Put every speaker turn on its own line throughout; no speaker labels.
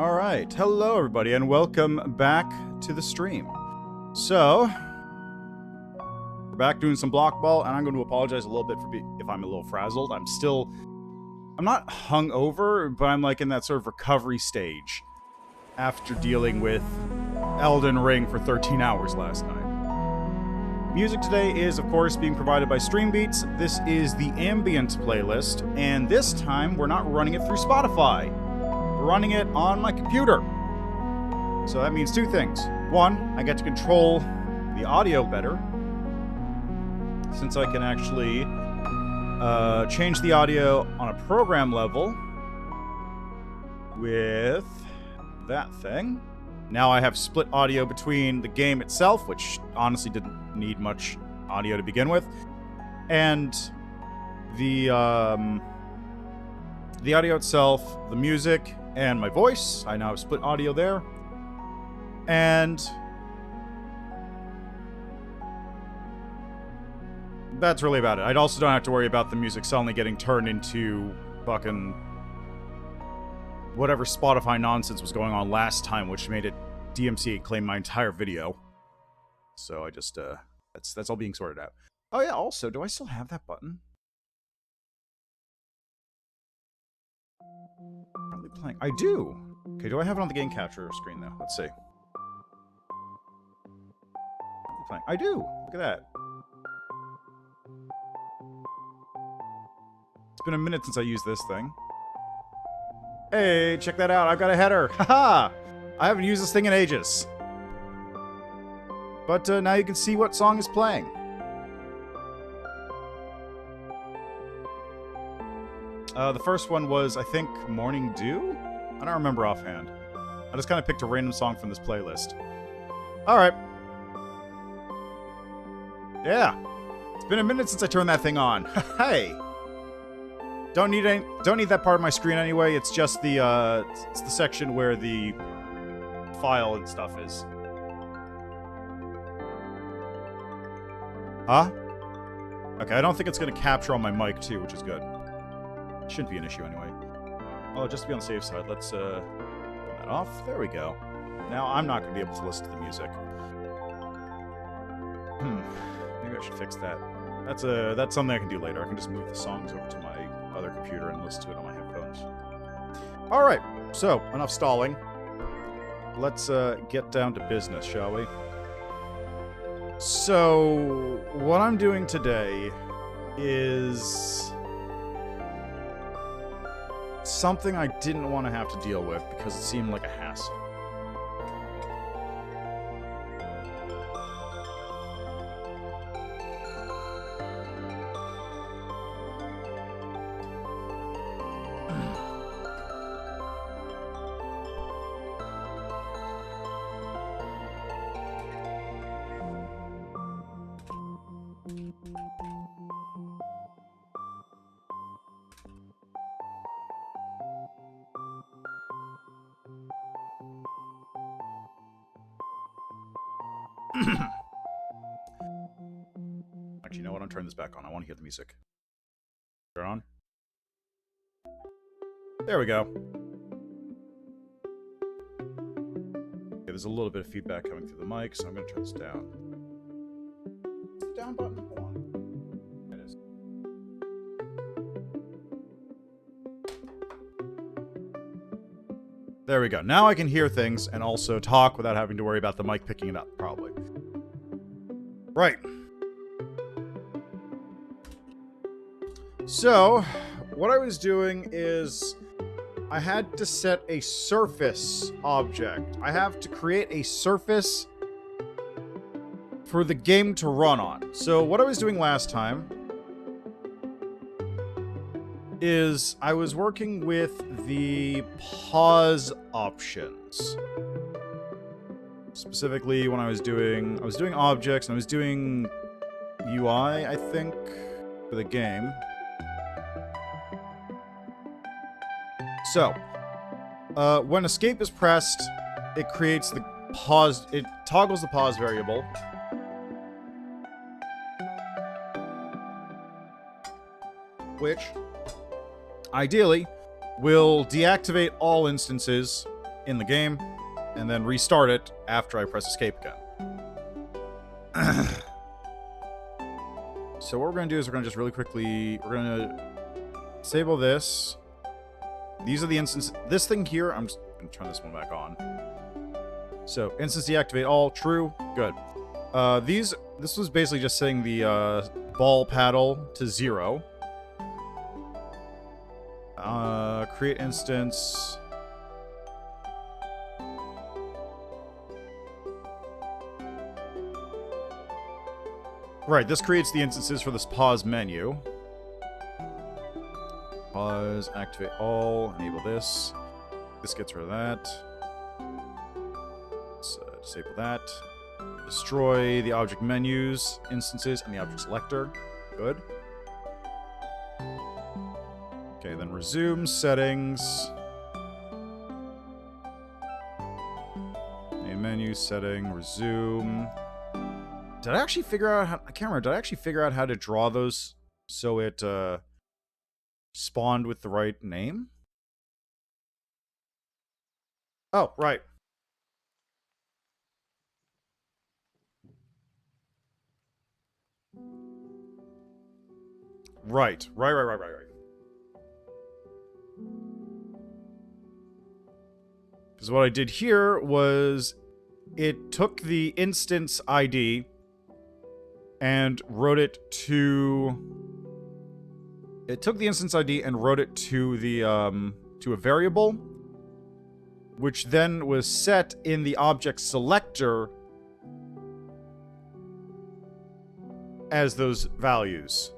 Alright, hello everybody, and welcome back to the stream. So, we're back doing some BlockBall, and I'm going to apologize a little bit for if I'm a little frazzled. I'm not hungover, but I'm like in that sort of recovery stage after dealing with Elden Ring for 13 hours last night. Music today is, of course, being provided by StreamBeats. This is the ambient playlist, and this time we're not running it through Spotify. We're running it on my computer. So that means two things. One, I get to control the audio better, since I can actually change the audio on a program level with that thing. Now I have split audio between the game itself, which honestly didn't need much audio to begin with, and the audio itself, the music, and my voice. I now have split audio there. And that's really about it. I also don't have to worry about the music suddenly getting turned into fucking whatever Spotify nonsense was going on last time, which made it DMCA claim my entire video. So I just, that's all being sorted out. Oh yeah, also, do I still have that button? Currently playing. I do! Okay, do I have it on the game capture screen though? Let's see. Playing. I do! Look at that. It's been a minute since I used this thing. Hey, check that out, I've got a header! Haha! I haven't used this thing in ages. But now you can see what song is playing. The first one was, I think, Morning Dew? I don't remember offhand. I just kind of picked a random song from this playlist. Alright. Yeah. It's been a minute since I turned that thing on. Hey! Don't need that part of my screen anyway. It's just the section where the file and stuff is. Huh? Okay, I don't think it's going to capture on my mic too, which is good. Shouldn't be an issue anyway. Oh, just to be on the safe side, let's turn that off. There we go. Now I'm not going to be able to listen to the music. Maybe I should fix that. That's something I can do later. I can just move the songs over to my other computer and listen to it on my headphones. Alright, so enough stalling. Let's get down to business, shall we? So, what I'm doing today is something I didn't want to have to deal with because it seemed like a hassle. Actually, you know what? I'm turning this back on. I want to hear the music. Turn on. There we go. Okay, there's a little bit of feedback coming through the mic, so I'm going to turn this down. What's the down button? Hold on. There it is. There we go. Now I can hear things and also talk without having to worry about the mic picking it up, probably. Right. So, what I was doing is I had to set a surface object. I have to create a surface for the game to run on. So, what I was doing last time is I was working with the pause options. Specifically, when I was doing objects, and I was doing UI, I think, for the game. So, when escape is pressed, it creates the pause, it toggles the pause variable. Which, ideally, will deactivate all instances in the game, and then restart it after I press escape again. So what we're going to do is we're going to just really quickly, we're going to disable this. These are the instances. This thing here, I'm just going to turn this one back on. So instance deactivate all, true, good. This was basically just setting the ball paddle to 0. Create instance. Right, this creates the instances for this pause menu. Pause, activate all, enable this. This gets rid of that. Let's disable that. Destroy the object menus, instances, and the object selector. Good. Okay, then resume settings. Main menu, setting, resume. Did I actually figure out how... I can't remember. Did I actually figure out how to draw those so it spawned with the right name? Oh, right. Right. Because what I did here was it took the instance ID and wrote it to... It took the instance ID and wrote it to the to a variable, which then was set in the object selector as those values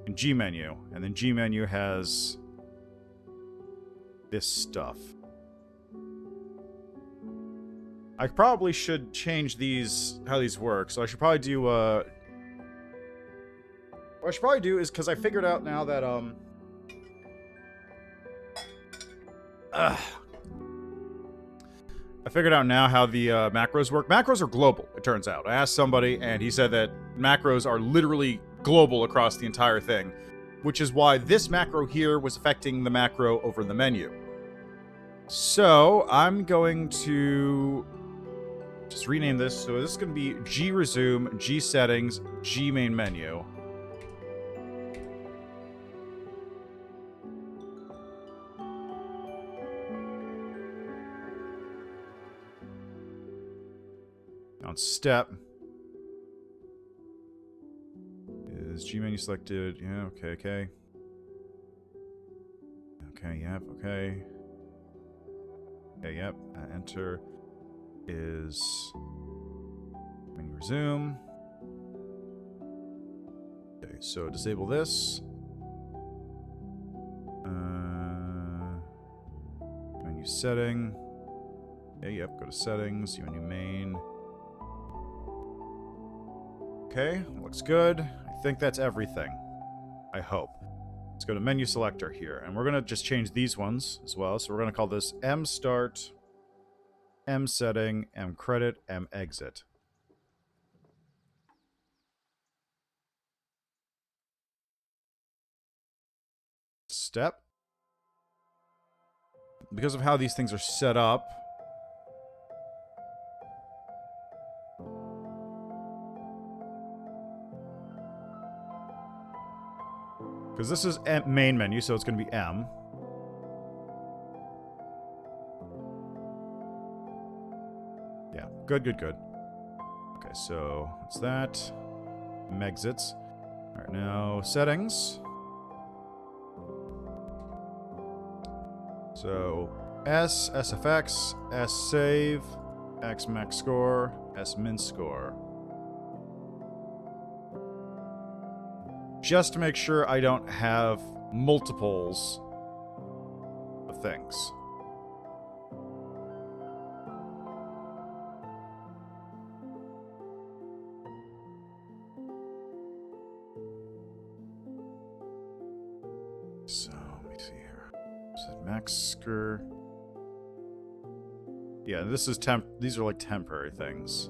in GMenu, and then GMenu has this stuff. I probably should change these, how these work, so I should probably do, what I should probably do is, because I figured out now that, I figured out now how the, macros work. Macros are global, it turns out. I asked somebody, and he said that macros are literally global across the entire thing, which is why this macro here was affecting the macro over in the menu. So, I'm going to just rename this. So this is going to be G resume, G settings, G main menu. On step. Is G menu selected? Yeah, okay. Okay, yep, okay. Okay, yep. Enter is menu resume. Okay, so disable this. Menu setting. Okay, yep, go to settings, menu main. Okay, looks good. I think that's everything. I hope. Let's go to menu selector here, and we're going to just change these ones as well. So we're going to call this M start, M setting, M credit, M exit. Step. Because of how these things are set up, because this is main menu, so it's going to be M. Yeah, good. Okay, so that's that. M exits. All right, now settings. So S, SFX, S save, X max score, S min score. Just to make sure I don't have multiples of things. So, let me see here. So max score. Yeah, this is these are like temporary things.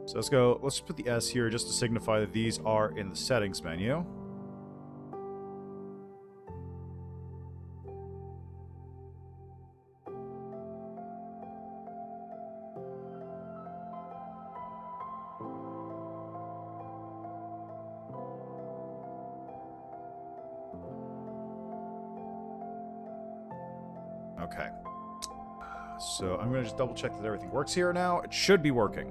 So let's put the S here just to signify that these are in the settings menu. Okay. So I'm going to just double check that everything works here now. It should be working.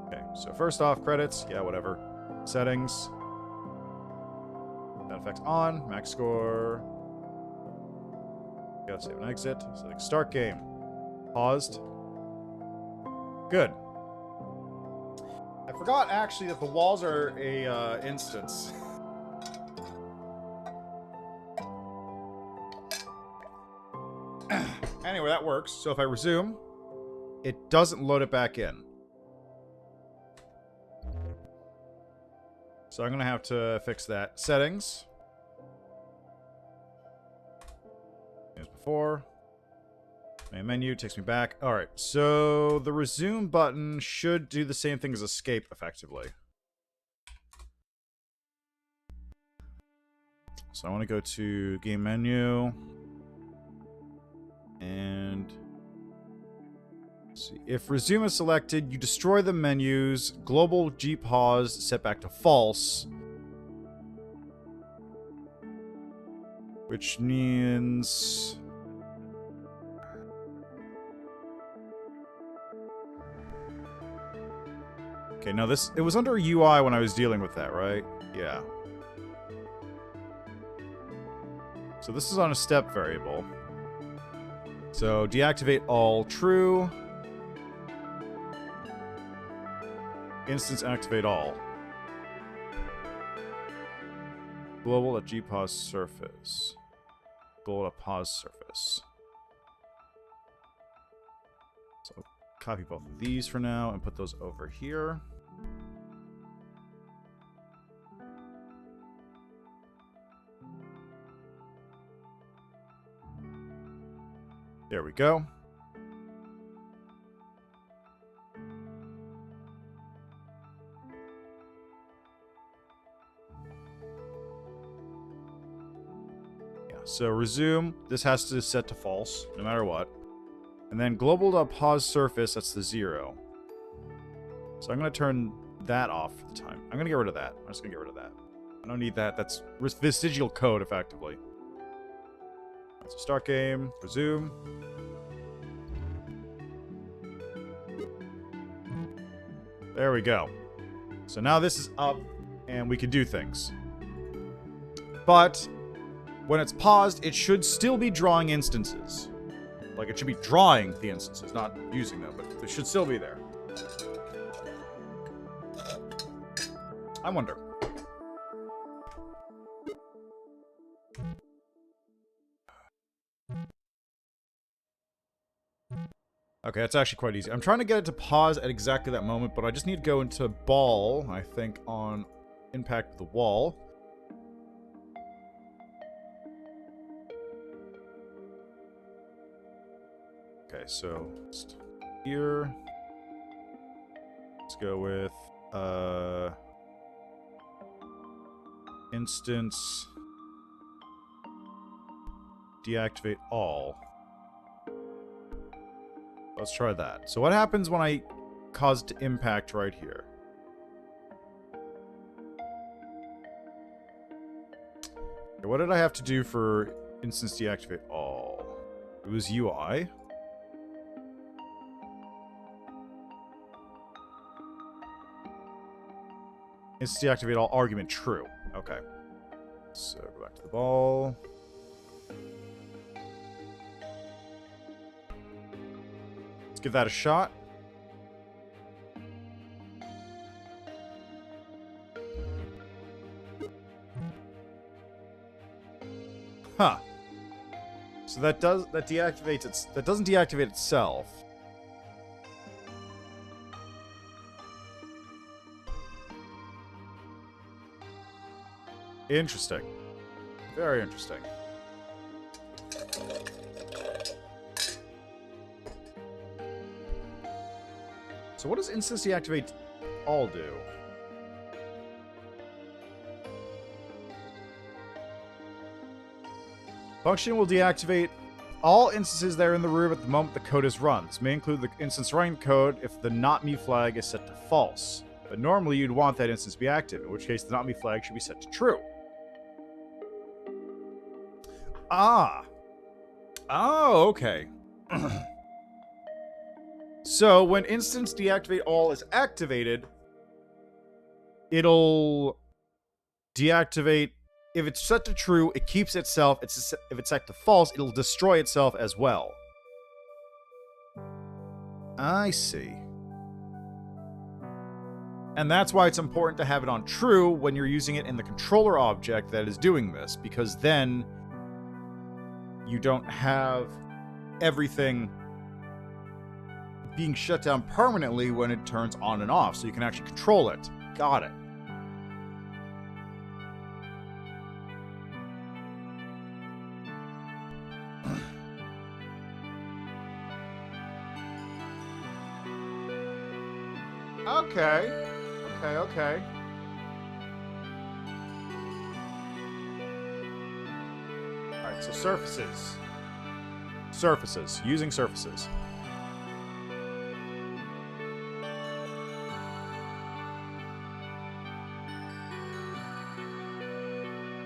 Okay, so first off, credits. Yeah, whatever. Settings. Sound effects on. Max score. Gotta save and exit. Select start game. Paused. Good. I forgot actually that the walls are a instance. Anyway, that works. So if I resume, it doesn't load it back in. So I'm gonna have to fix that. Settings. As before. Main menu takes me back. Alright, so the resume button should do the same thing as escape effectively. So I want to go to game menu. And let's see. If resume is selected, you destroy the menus. Global G pause set back to false. Which means... Okay, now this... It was under UI when I was dealing with that, right? Yeah. So this is on a step variable. So deactivate all true. Instance activate all. Global at gpause surface. Global at pause surface. So copy both of these for now and put those over here. There we go. Yeah, so resume. This has to set to false, no matter what. And then global.pause surface, that's the 0. So I'm going to turn that off for the time. I'm going to get rid of that. I'm just going to get rid of that. I don't need that. That's vestigial code, effectively. So start game, resume. There we go. So now this is up, and we can do things. But when it's paused, it should still be drawing instances. Like, it should be drawing the instances, not using them, but they should still be there. I wonder. Okay, that's actually quite easy. I'm trying to get it to pause at exactly that moment, but I just need to go into ball, I think, on impact with the wall. Okay, so here. Let's go with instance deactivate all. Let's try that. So what happens when I cause it to impact right here? Okay, what did I have to do for instance deactivate all? It was UI. Instance deactivate all argument true. Okay. So go back to the ball. Give that a shot. Huh. So that doesn't deactivate itself. Interesting. Very interesting. So what does instance deactivate all do? Function will deactivate all instances that are in the room at the moment the code is run. This may include the instance running code if the not me flag is set to false. But normally you'd want that instance to be active, in which case the not me flag should be set to true. Ah. Oh, okay. So when instance deactivate all is activated, it'll deactivate. If it's set to true, it keeps itself. If it's set to false, it'll destroy itself as well. I see. And that's why it's important to have it on true when you're using it in the controller object that is doing this, because then you don't have everything being shut down permanently when it turns on and off, so you can actually control it. Got it. Okay. Okay. Alright, so surfaces. Surfaces. Using surfaces.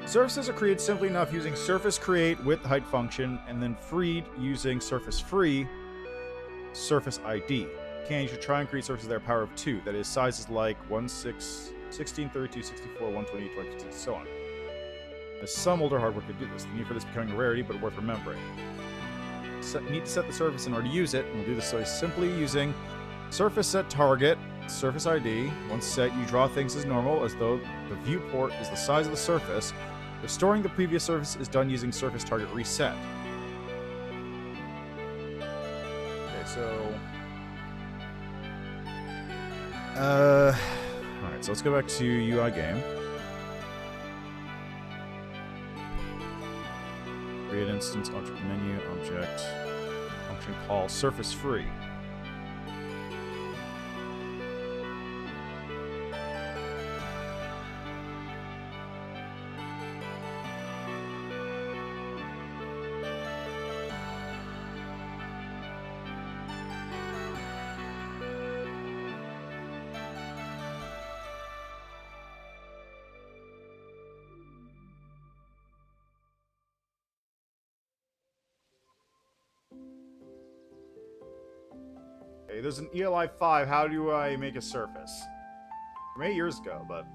Surfaces are created simply enough using surface create with the height function, and then freed using surface free surface ID. You should try and create surfaces that are power of 2. That is, sizes like 16, 32, 64, 128, 22, so on. As some older hardware could do this. The need for this becoming a rarity, but worth remembering. Need to set the surface in order to use it, and we'll do this so simply using surface set target, surface ID. Once set, you draw things as normal, as though the viewport is the size of the surface. Restoring the previous surface is done using surface target reset. Okay, so... Alright, so let's go back to UI game. Create instance, object menu, object, function call, surface free. Okay, there's an ELI 5. How do I make a surface? From 8 years ago, but...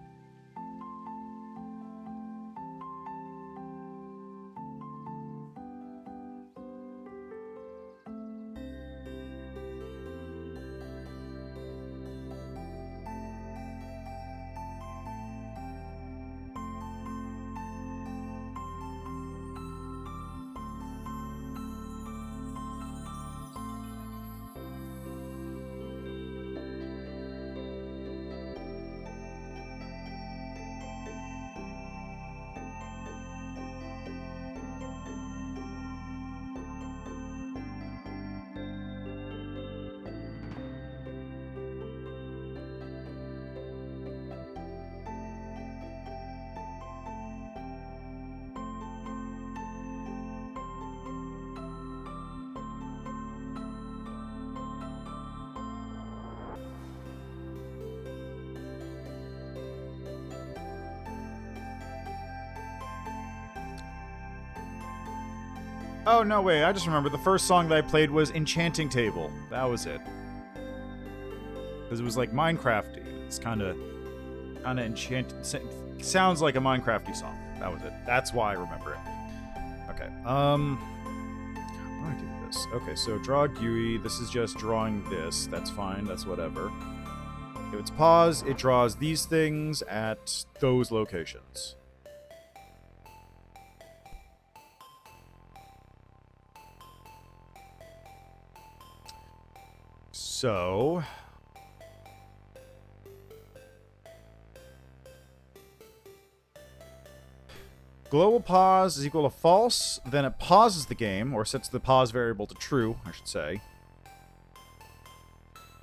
Oh, no, wait, I just remember the first song that I played was Enchanting Table. That was it. Because it was like Minecrafty. It's kind of enchanted. Sounds like a Minecrafty song. That was it. That's why I remember it. Okay, how do I do this? Okay, so draw GUI. This is just drawing this. That's fine. That's whatever. If it's pause, it draws these things at those locations. So, global pause is equal to false, then it pauses the game, or sets the pause variable to true, I should say.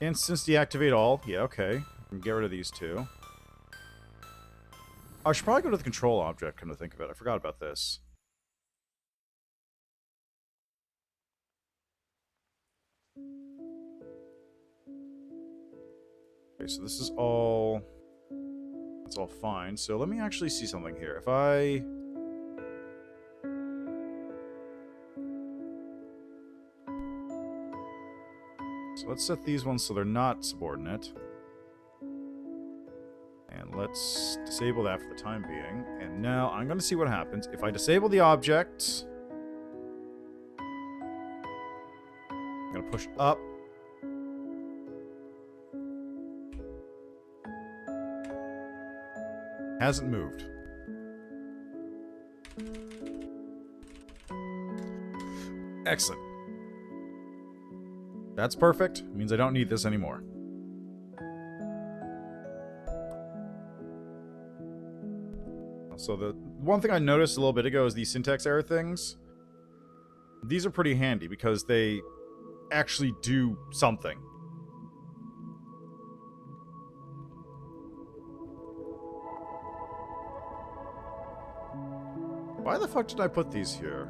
Instance deactivate all. Yeah, okay. Get rid of these two. I should probably go to the control object, come to think of it. I forgot about this. Okay, so this is all... That's all fine. So let me actually see something here. If I... let's set these ones so they're not subordinate. And let's disable that for the time being. And now I'm going to see what happens. If I disable the object, I'm going to push up. Hasn't moved. Excellent. That's perfect. It means I don't need this anymore. So the one thing I noticed a little bit ago is these syntax error things. These are pretty handy because they actually do something. Why the fuck did I put these here?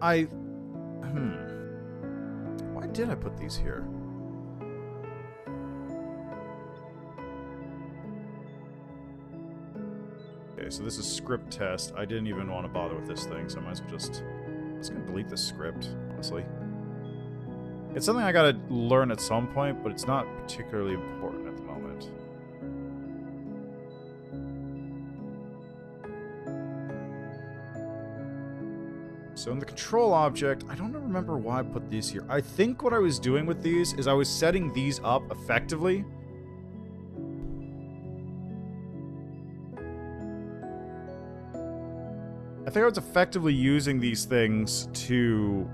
Why did I put these here? Okay, so this is script test. I didn't even want to bother with this thing, so I might as well just... I'm just gonna delete this script, honestly. It's something I gotta learn at some point, but it's not particularly important at the moment. So in the control object, I don't remember why I put these here. I think what I was doing with these is I was setting these up effectively. I think I was effectively using these things to...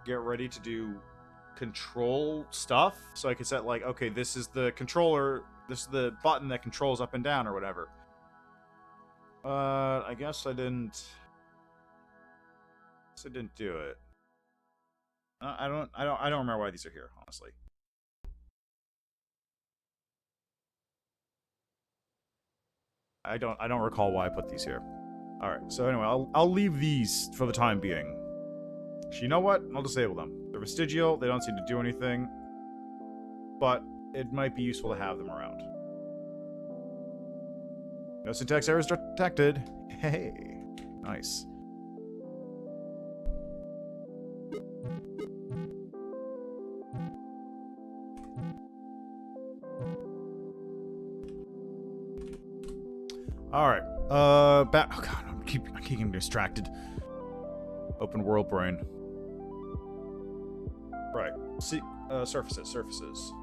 get ready to do control stuff. So I could set like, okay, this is the controller, this is the button that controls up and down or whatever. I guess I didn't do it. I don't remember why these are here, honestly. I don't recall why I put these here. All right. So anyway, I'll leave these for the time being. Actually, you know what? I'll disable them. They're vestigial. They don't seem to do anything. But it might be useful to have them around. No syntax errors detected. Hey, nice. All right. Back. Oh god, I keep getting distracted. Open world brain. Right. See, surfaces.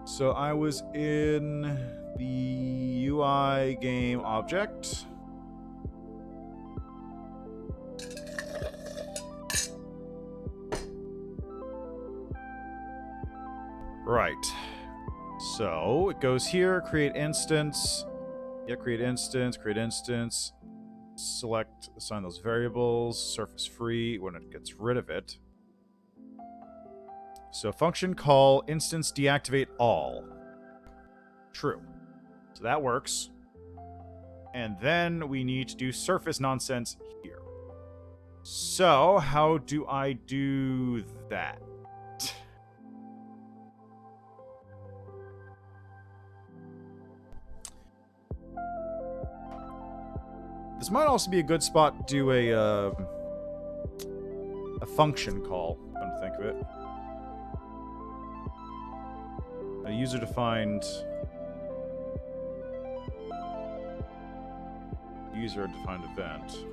So I was in the UI game object. Right. So it goes here, create instance. Yeah, create instance. Select, assign those variables, surface free when it gets rid of it. So function call instance deactivate all. True. So that works. And then we need to do surface nonsense here. So how do I do that? This might also be a good spot to do a function call, come to think of it. A user-defined event.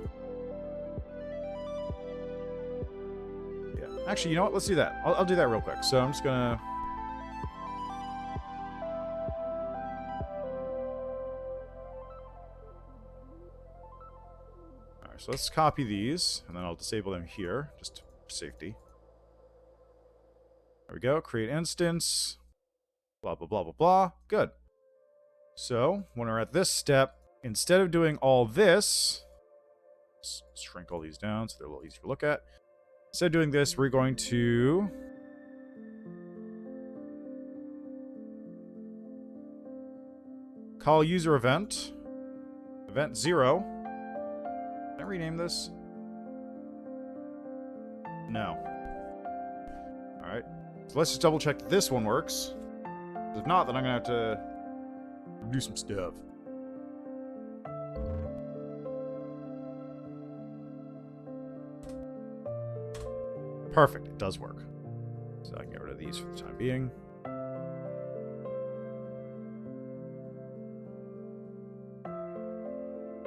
Yeah. Actually, you know what? Let's do that. I'll do that real quick. So I'm just gonna... Alright, so let's copy these, and then I'll disable them here, just for safety. There we go. Create instance. Blah, blah, blah, blah, blah. Good. So, when we're at this step, instead of doing all this, let's shrink all these down so they're a little easier to look at. Instead of doing this, we're going to call user event 0. Can I rename this? No. So let's just double check that this one works. If not, then I'm gonna have to do some stuff. Perfect, it does work. So I can get rid of these for the time being.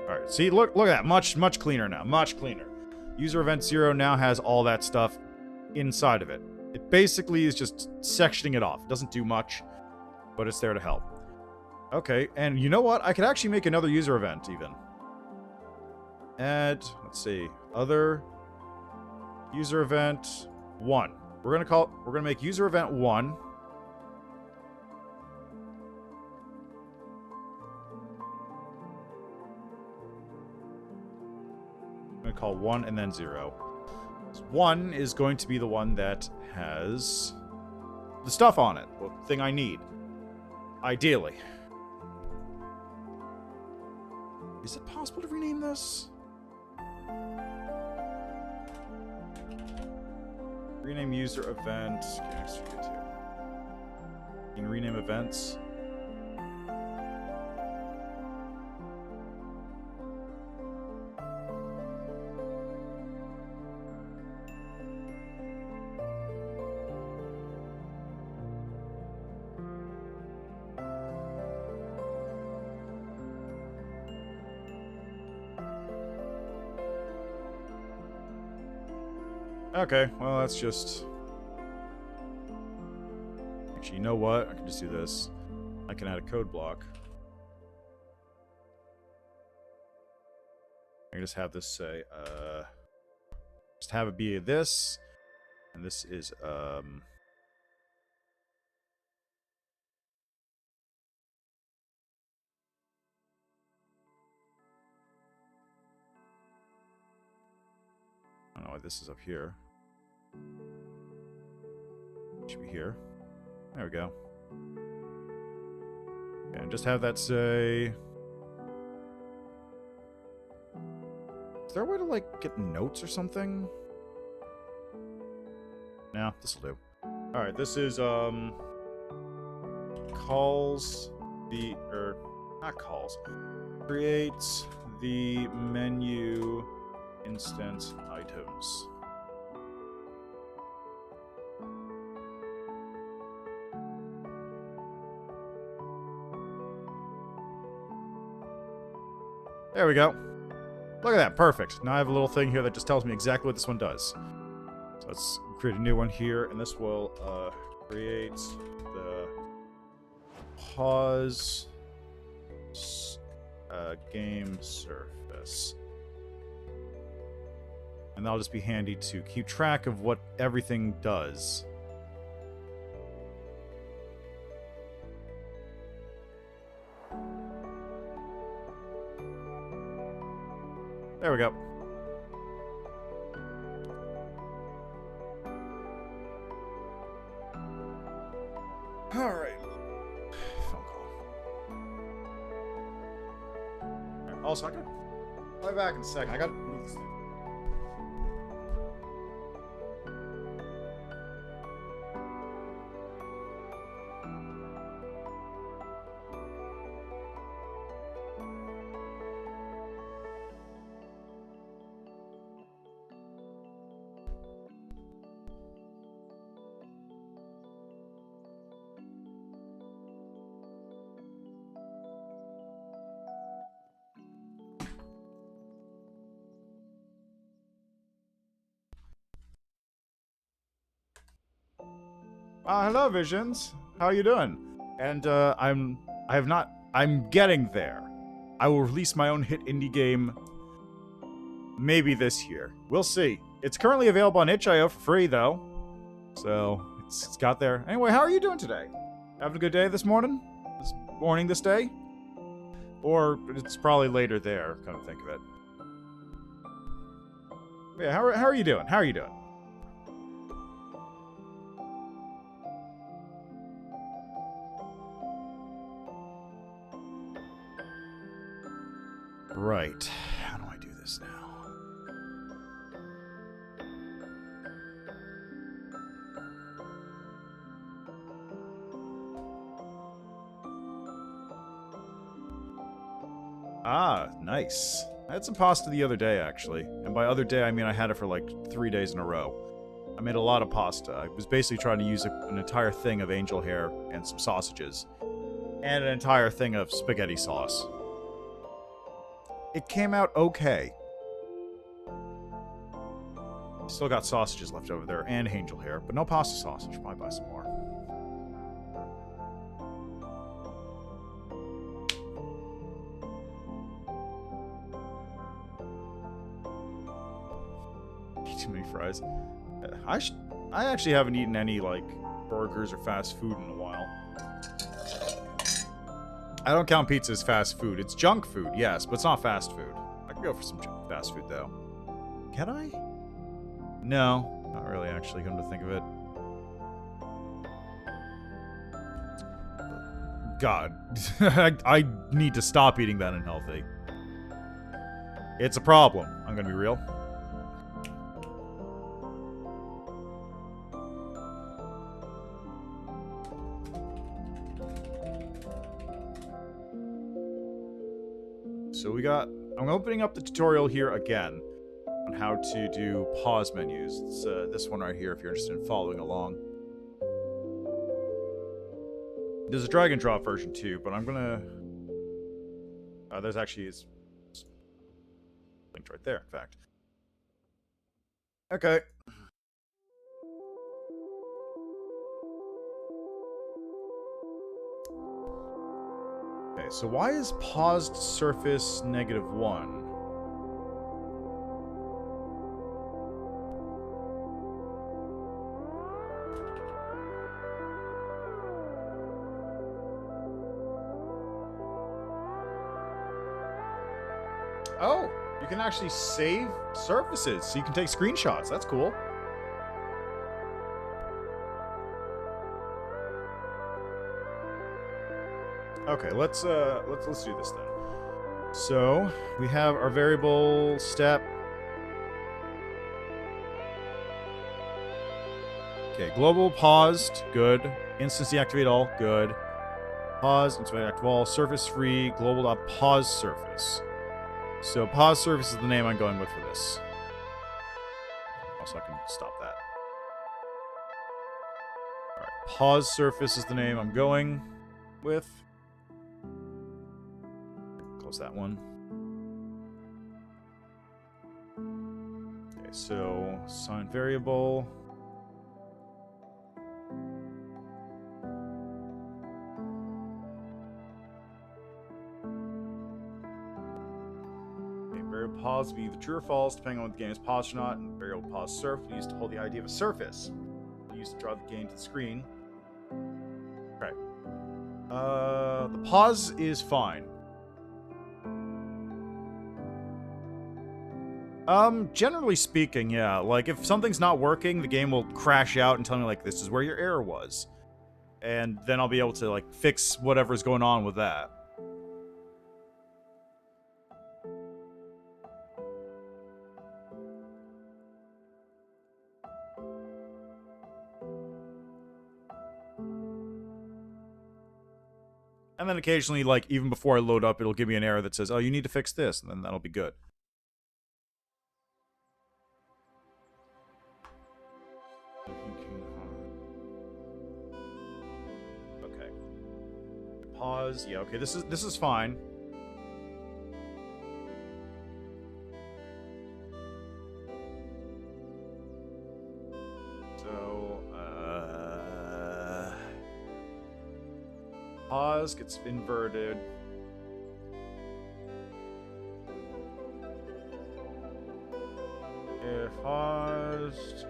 Alright, see, look at that. Much cleaner now. Much cleaner. User event 0 now has all that stuff inside of it. It basically is just sectioning it off. It doesn't do much, but it's there to help. Okay, and you know what? I could actually make another user event, even. Add, let's see, other user event 1. We're gonna make user event 1. I'm gonna call 1 and then 0. 1 is going to be the one that has the stuff on it, the thing I need. Ideally. Is it possible to rename this? Rename user event. You can rename events. Okay, well, that's just... Actually, you know what? I can just do this. I can add a code block. I can just have this say, just have it be this, and this is, I don't know why this is up here. It should be here. There we go. And just have that say... Is there a way to, like, get notes or something? No, this'll do. Alright, this is, calls the... or, not calls. Creates the menu instance items. There we go. Look at that, perfect. Now I have a little thing here that just tells me exactly what this one does. So let's create a new one here, and this will create the pause game surface. And that'll just be handy to keep track of what everything does. There we go. All right. Phone call. All right. Also, I'll be back in a second. I got to move this thing. Hello, Visions. How are you doing? And I'm getting there. I will release my own hit indie game maybe this year. We'll see. It's currently available on itch.io for free, though. So, it's got there. Anyway, how are you doing today? Having a good day this morning? This day? Or it's probably later there, come to think of it. Yeah, how are you doing? How are you doing? Right. How do I do this now? Ah, nice. I had some pasta the other day, actually. And by other day, I mean I had it for like 3 days in a row. I made a lot of pasta. I was basically trying to use an entire thing of angel hair and some sausages. And an entire thing of spaghetti sauce. It came out okay. Still got sausages left over there and angel hair, but no pasta sauce. I should probably buy some more. Too many fries. I actually haven't eaten any, like, burgers or fast food in a while. I don't count pizza as fast food. It's junk food, yes, but it's not fast food. I could go for some fast food, though. Can I? No, not really, actually, come to think of it. God. I need to stop eating that unhealthy. It's a problem. I'm gonna be real. So I'm opening up the tutorial here again on how to do pause menus. It's this one right here if you're interested in following along. There's a drag and drop version too, but I'm gonna... there's actually is linked right there, in fact. Okay. Okay, so why is paused surface -1? Oh, you can actually save surfaces, so you can take screenshots. That's cool. Okay, let's do this then. So we have our variable step. Okay, global paused, good. Instance deactivate all, good. Pause, instance deactivate all, surface free, global.pause surface. So pause surface is the name I'm going with for this. Also, I can stop that. Alright, pause surface is the name I'm going with. Close that one. Okay, so assign variable. Variable pause will be either true or false, depending on what the game is paused or not, and variable pause surf will be used to hold the ID of a surface. We'll use to draw the game to the screen. Okay. The pause is fine. Generally speaking, yeah. Like, if something's not working, the game will crash out and tell me, like, this is where your error was. And then I'll be able to, like, fix whatever's going on with that. And then occasionally, like, even before I load up, it'll give me an error that says, oh, you need to fix this, and then that'll be good. Okay. Pause. Yeah, okay, this is fine. So, pause gets inverted. If paused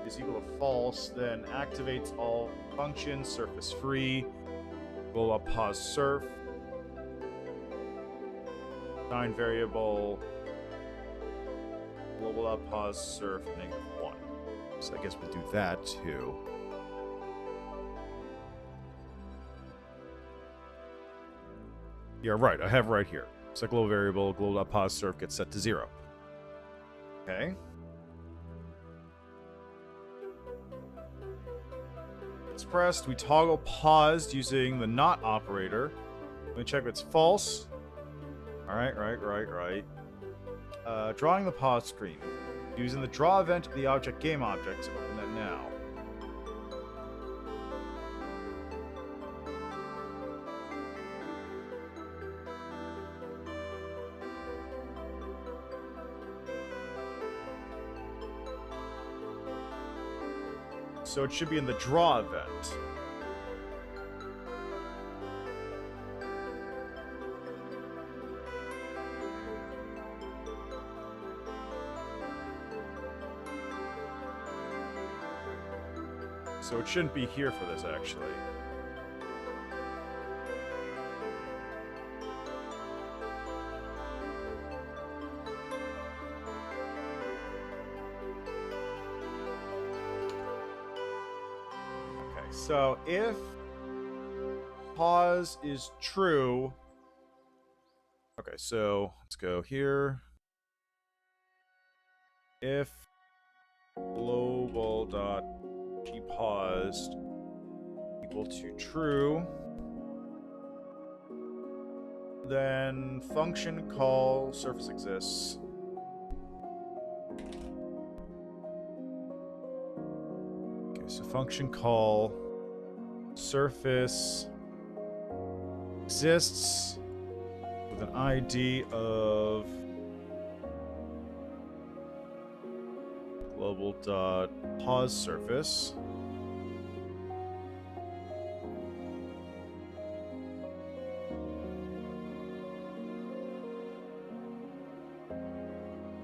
is equal to false, then activates all functions, surface free, roll up pause surf, assign variable, global up pause surf -1. So I guess we'll do that too. Yeah, right. I have right here. So global variable, global up pause surf gets set to 0. Okay. It's pressed. We toggle paused using the not operator. Let me check if it's false. Right. Drawing the pause screen. Using the draw event of the object game object. Open that now. So it should be in the draw event. So it shouldn't be here for this, actually. Okay, so if pause is true... Okay, so let's go here. If global.gPaused equal to true, then function call surface exists. Okay, so function call surface exists with an ID of global.pause surface.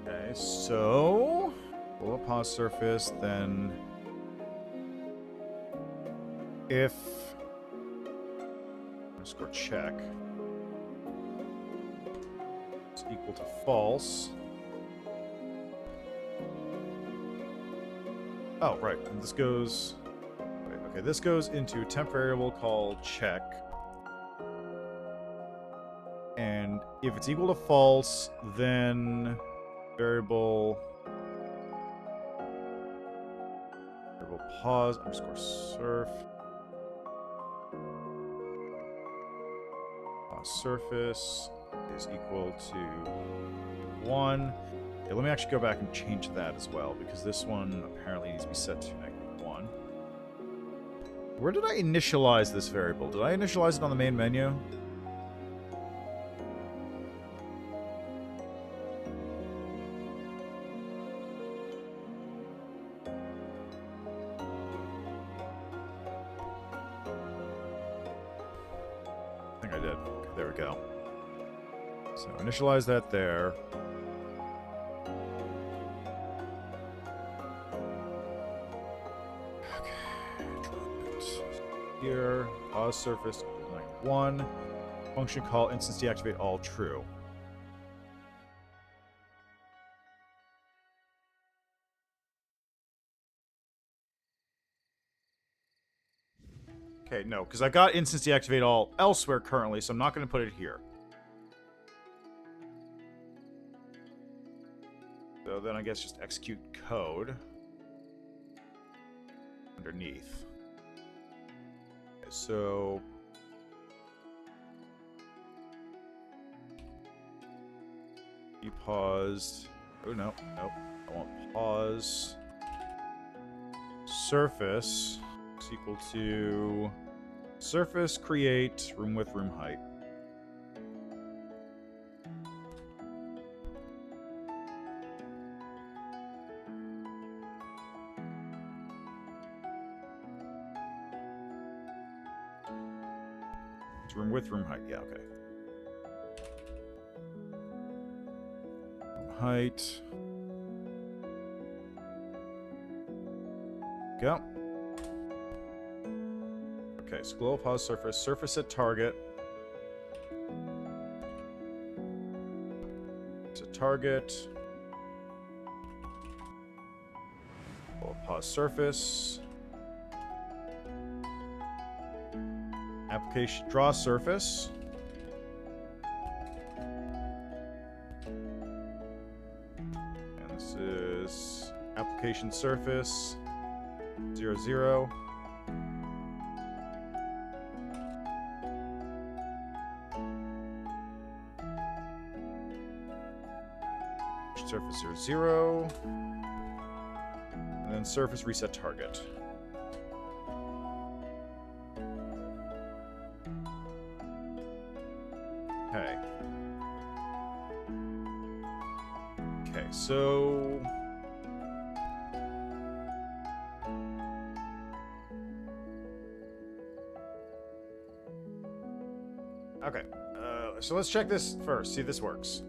Okay, so global pause surface, then if underscore check is equal to false. Oh, right. And this goes... Wait, okay, this goes into a temp variable called check. And if it's equal to false, then variable pause underscore surf pause surface is equal to 1. Okay, let me actually go back and change that as well, because this one apparently needs to be set to -1. Where did I initialize this variable? Did I initialize it on the main menu? I think I did. Okay, there we go. So initialize that there. Here, pause surface like 1, function call instance deactivate all true. Okay, no, because I got instance deactivate all elsewhere currently, so I'm not going to put it here. So then I guess just execute code underneath. So you paused. Oh no, nope. I want pause surface is equal to surface create room width room height. Room width, room height. Yeah, okay. Room height. Go. Okay, so global pause surface. Surface at target. So target. Global pause surface. Application draw surface. And this is application surface 0, 0. surface 0, 0. And then surface reset target. Okay. Okay, so... Okay, so let's check this first, see if this works.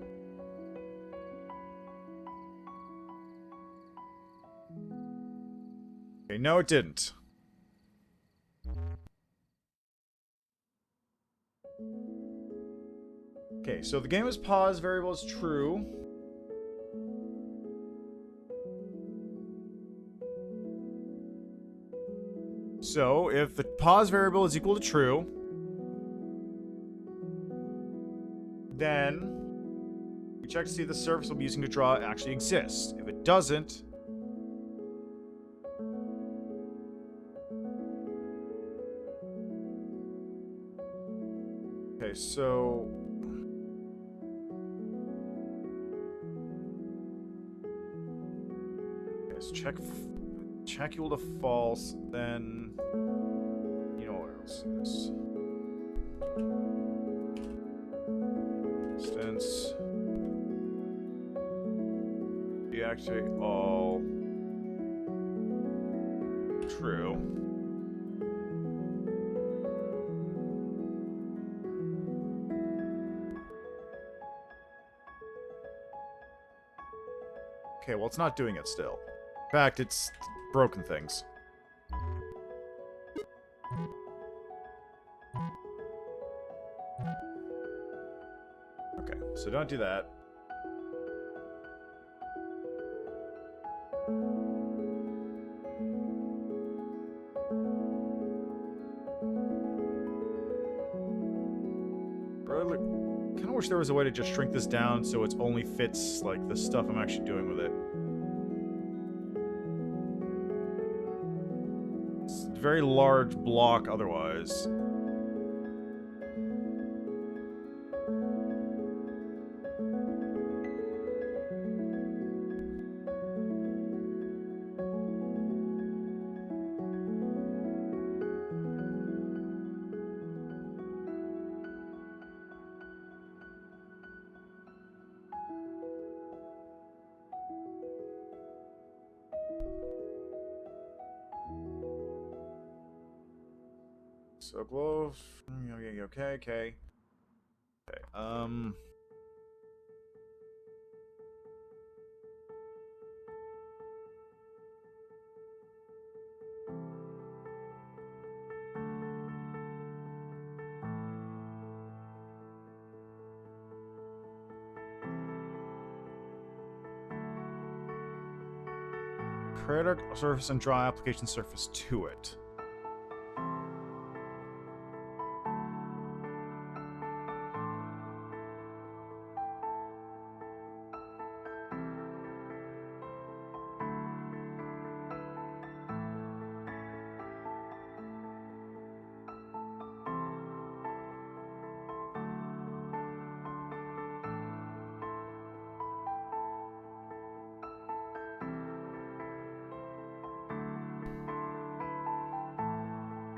Okay, no it didn't. Okay, so the game is paused, variable is true. So, if the pause variable is equal to true, then we check to see if the surface we'll be using to draw actually exists. If it doesn't, okay, so yes, check equal to false, then you know what else is. Instance deactivate all true. Okay, well it's not doing it still. In fact, it's broken things. Okay, so don't do that. Really, kind of wish there was a way to just shrink this down so it only fits like the stuff I'm actually doing with it. It's a very large block otherwise. So glow. Okay. Create a surface and draw application surface to it.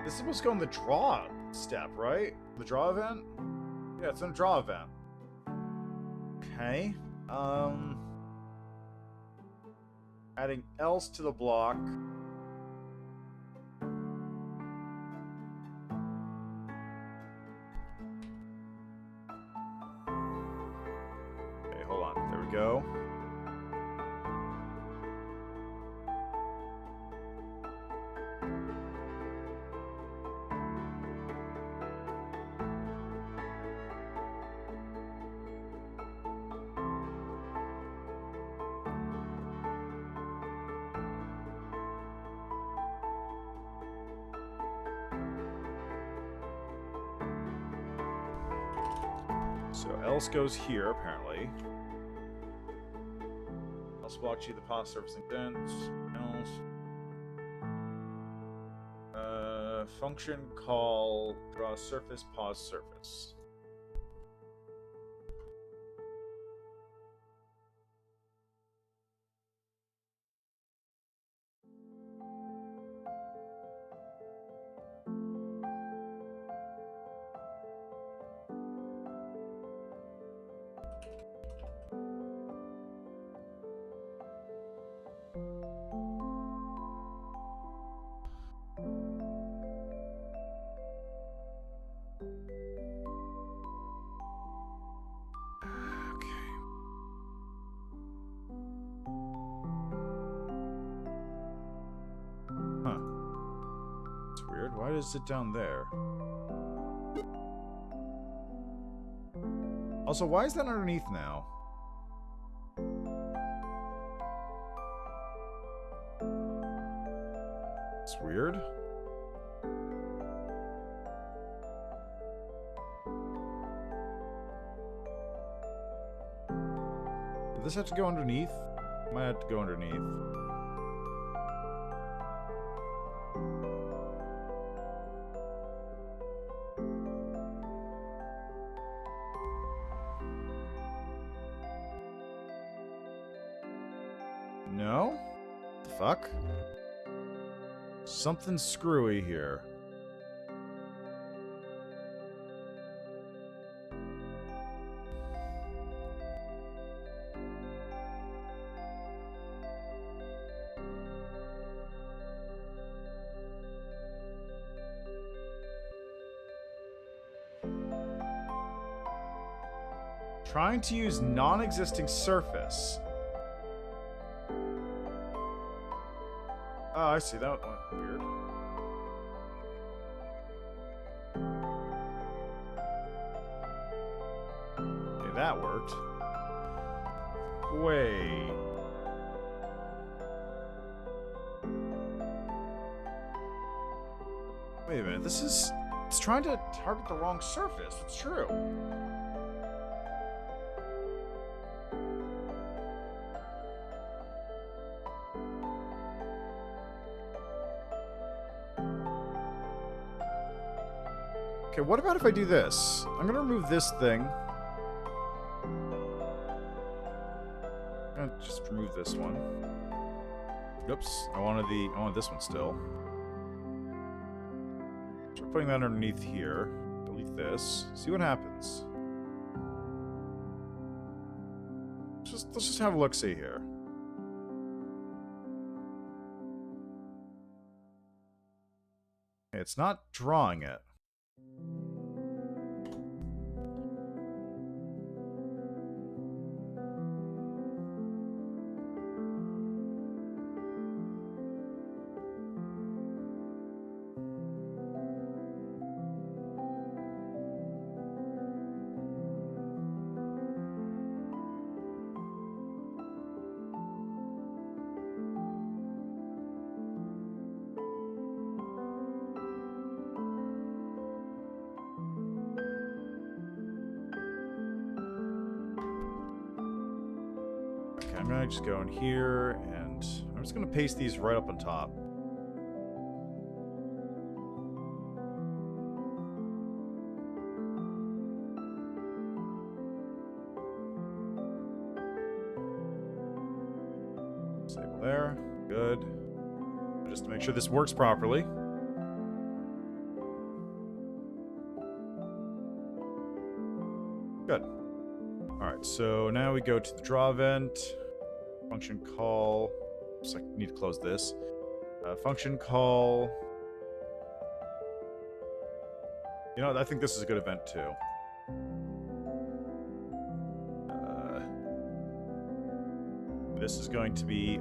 This is supposed to go in the draw step, right? The draw event? Yeah, it's in a draw event. Okay. Adding else to the block. Okay, hold on. There we go. So else goes here, apparently. Else blocks you the pause surface indents. Else. Function call draw surface pause surface. is it down there? Also, why is that underneath now? It's weird. Did this have to go underneath? Might have to go underneath. No? The fuck? Something screwy here. Trying to use non-existing surface. Oh, I see. That went weird. Okay, that worked. Wait. Wait a minute. This is... It's trying to target the wrong surface. It's true. Okay, what about if I do this? I'm gonna remove this thing. I'm gonna just remove this one. Oops, I wanted this one still. So we're putting that underneath here. Delete this. See what happens. Let's just have a look-see here. Okay, it's not drawing it. I'm gonna just go in here, and I'm just gonna paste these right up on top. Disable there. Good. Just to make sure this works properly. Good. Alright, so now we go to the draw event. Function call. Oops, I need to close this. Function call. You know, I think this is a good event too. This is going to be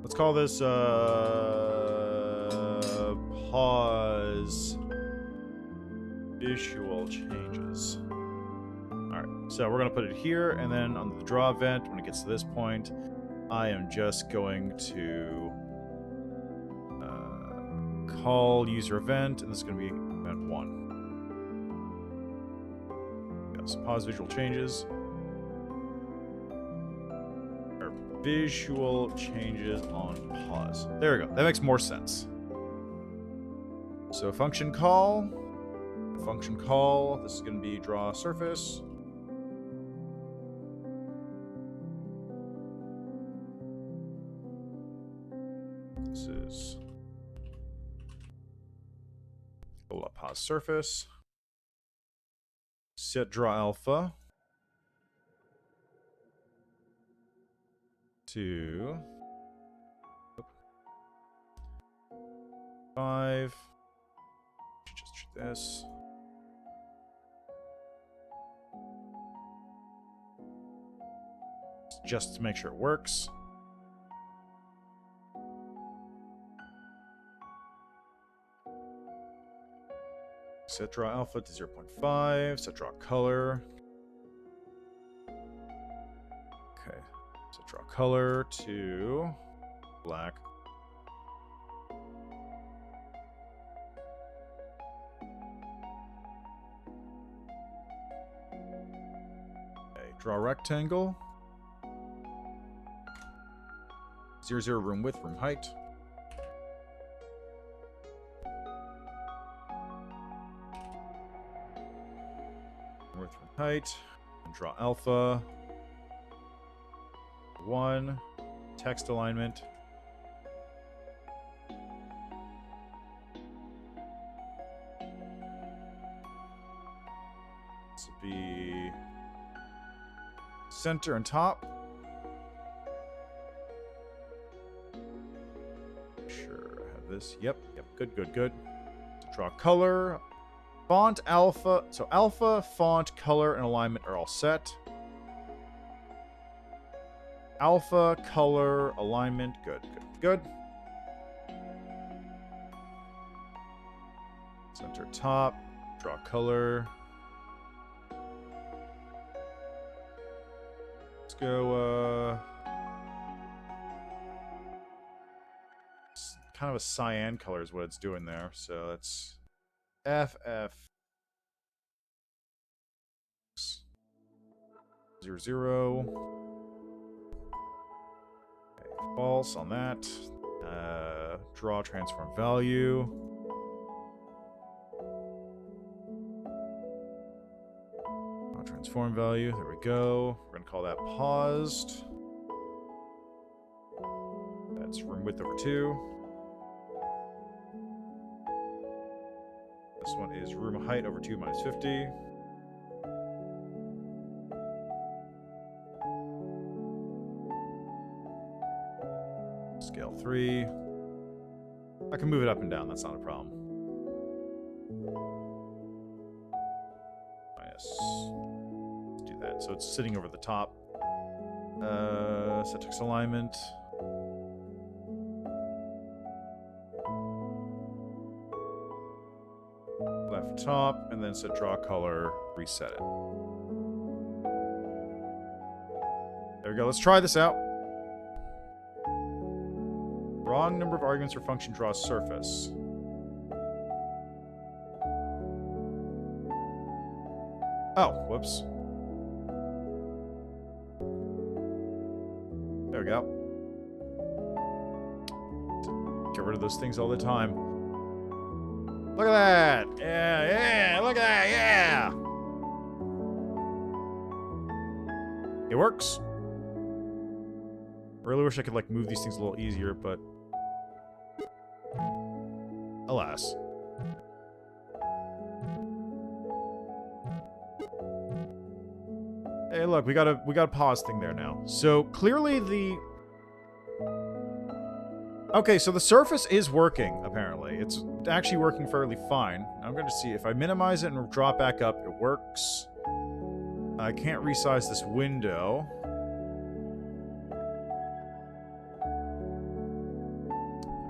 let's call this pause visual changes. Alright, so we're going to put it here, and then on the draw event, when it gets to this point, I am just going to call user event, and this is going to be event 1. Yeah, so pause visual changes. Or visual changes on pause. There we go. That makes more sense. So function call. Function call. This is going to be draw surface. This is pause surface. Set draw alpha to 5. Just do this. just to make sure it works. Set draw alpha to 0.5. Set draw color. Okay. Set draw color to black. Okay. Draw rectangle. 0, 0 room width, room height. Width, room height. And draw alpha. 1. Text alignment. This will be center and top. Sure, I have this. Yep. Good. To draw color. Font alpha. So alpha, font, color, and alignment are all set. Alpha, color, alignment. Good. Center top. Draw color. Let's go, kind of a cyan color is what it's doing there. So that's FF 0, 0. Okay, false on that. Draw transform value. Draw transform value. There we go. We're gonna call that paused. That's room width over 2. This one is room height over 2 minus 50. Scale 3. I can move it up and down, that's not a problem. Minus. Let's do that. So it's sitting over the top. Set text alignment. Left top, and then set draw color, reset it. There we go. Let's try this out. Wrong number of arguments for function draws surface. Oh, whoops. There we go. Get rid of those things all the time. Look at that! Yeah, look at that, yeah! It works. Really wish I could, like, move these things a little easier, but alas. Hey, look, we got a pause thing there now. So clearly okay, so the surface is working, apparently. It's actually working fairly fine. I'm going to see if I minimize it and draw it back up, it works. I can't resize this window.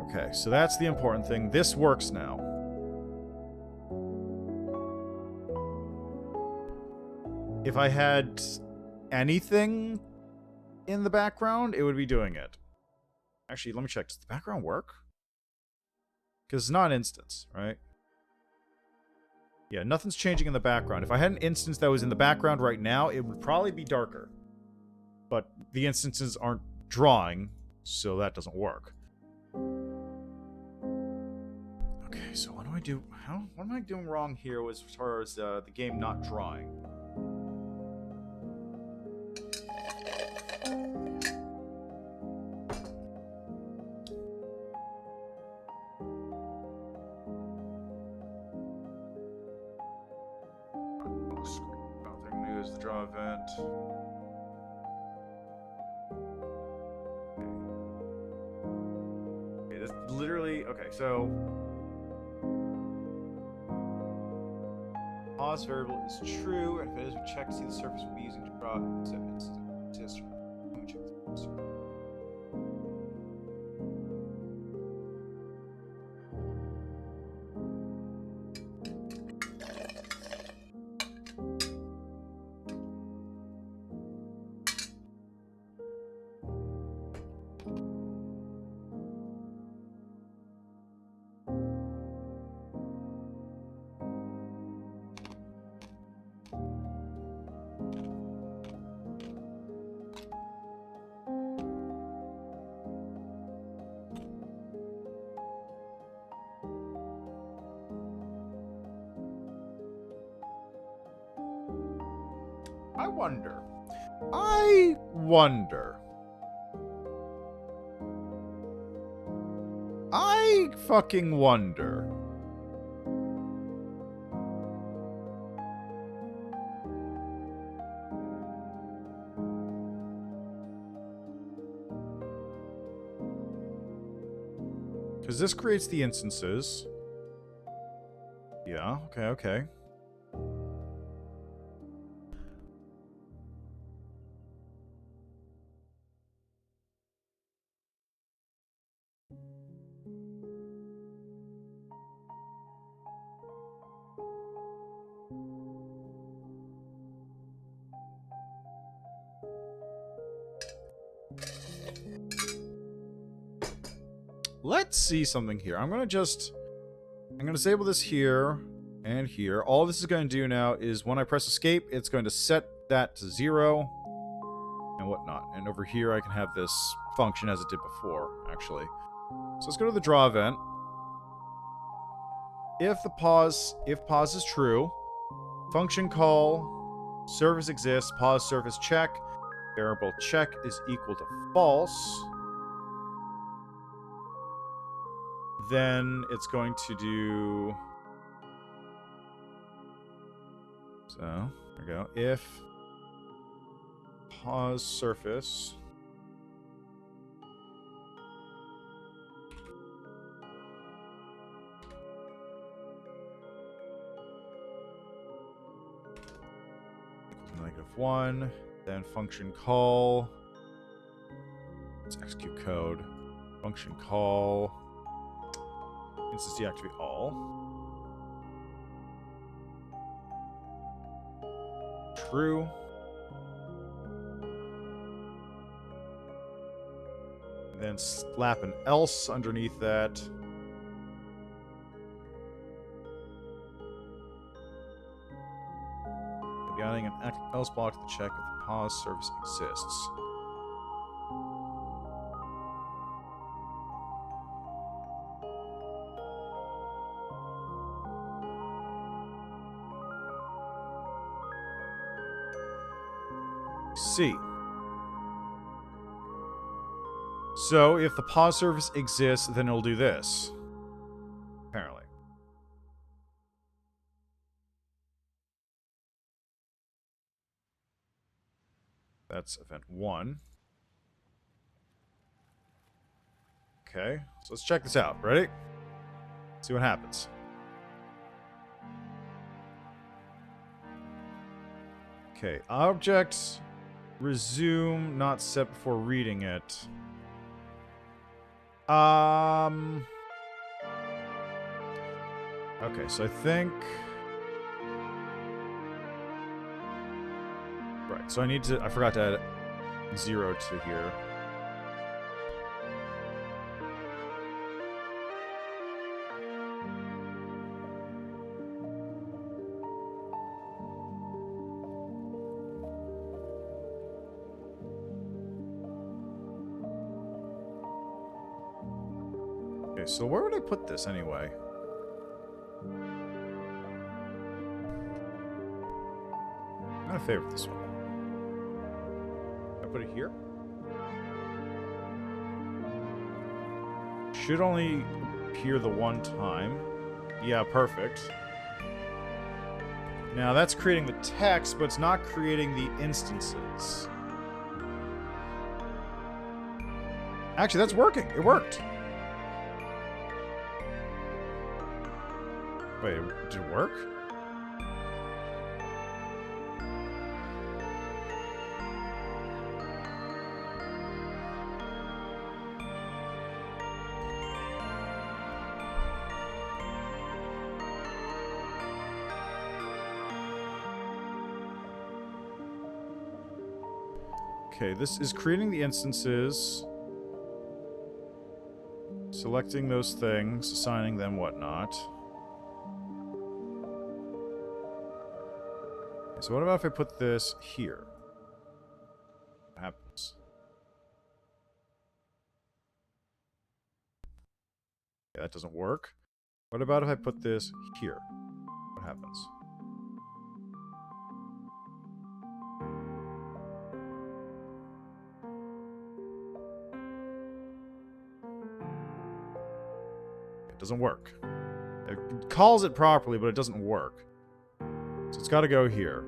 Okay, so that's the important thing. This works now. If I had anything in the background, it would be doing it. Actually, let me check. Does the background work? Because it's not an instance, right? Yeah, nothing's changing in the background. If I had an instance that was in the background right now, it would probably be darker. But the instances aren't drawing, so that doesn't work. Okay, so what do I do? What am I doing wrong here as far as the game not drawing? Nothing new is the draw event. Okay, this literally, okay, so pause variable is true, and if it is, we check to see the surface we'll be using to draw its history. Let me check. I wonder. I fucking wonder. Because this creates the instances. Yeah, okay. Let's see something here. I'm going to disable this here and here. All this is going to do now is when I press escape, it's going to set that to 0 and whatnot. And over here, I can have this function as it did before, actually. So let's go to the draw event. If pause is true, function call, service exists, pause service check, variable check is equal to false. Then it's going to do... So, there we go. If pause surface... -1, then function call... Let's execute code. Function call... Instance deactivate all. True. And then slap an else underneath that. Adding an else block to the check if the pause service exists. C. So if the pause service exists, then it'll do this. Apparently. That's event 1. Okay, so let's check this out. Ready? See what happens. Okay, object resume not set before reading it. Okay, so I think... Right, so I forgot to add 0 to here. Okay, so where would I put this anyway? I'm gonna favorite this one. I put it here. Should only appear the one time. Yeah, perfect. Now that's creating the text, but it's not creating the instances. Actually, that's working. It worked. Wait, did it work? Okay, this is creating the instances, selecting those things, assigning them, whatnot. So what about if I put this here? What happens? Okay, that doesn't work. What about if I put this here? What happens? It doesn't work. It calls it properly, but it doesn't work. So it's got to go here.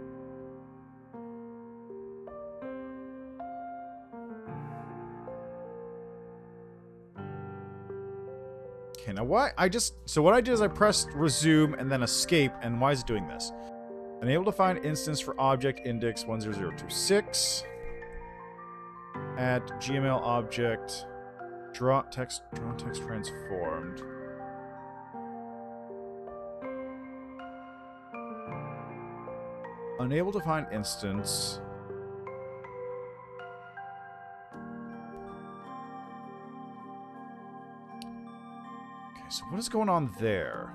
Okay, now why? So what I did is I pressed resume and then escape, and why is it doing this? Unable to find instance for object index 10026 at GML object draw text transformed. Unable to find instance. Okay, so what is going on there?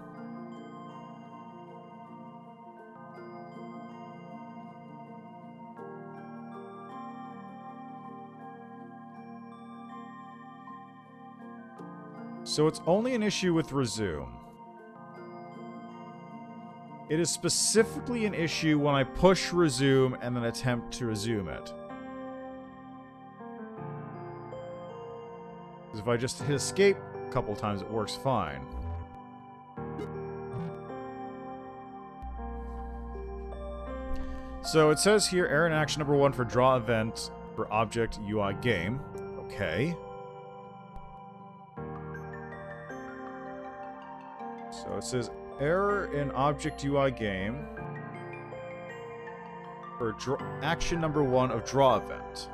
So it's only an issue with resume. It is specifically an issue when I push resume and then attempt to resume it. Because if I just hit escape a couple times, it works fine. So it says here, error in action number 1 for draw event for object UI game. Okay. So it says error in object UI game for action number 1 of draw event.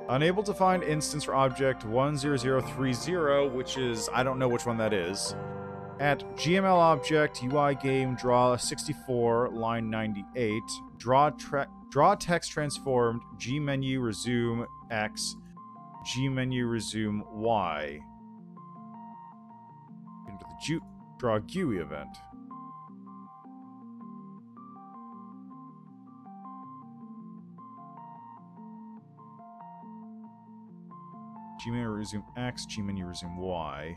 Unable to find instance for object 10030, which is, I don't know which one that is. At GML object UI game draw 64 line 98 draw text transformed G menu resume X G menu resume Y into the draw GUI event. G menu resume X, G menu resume Y.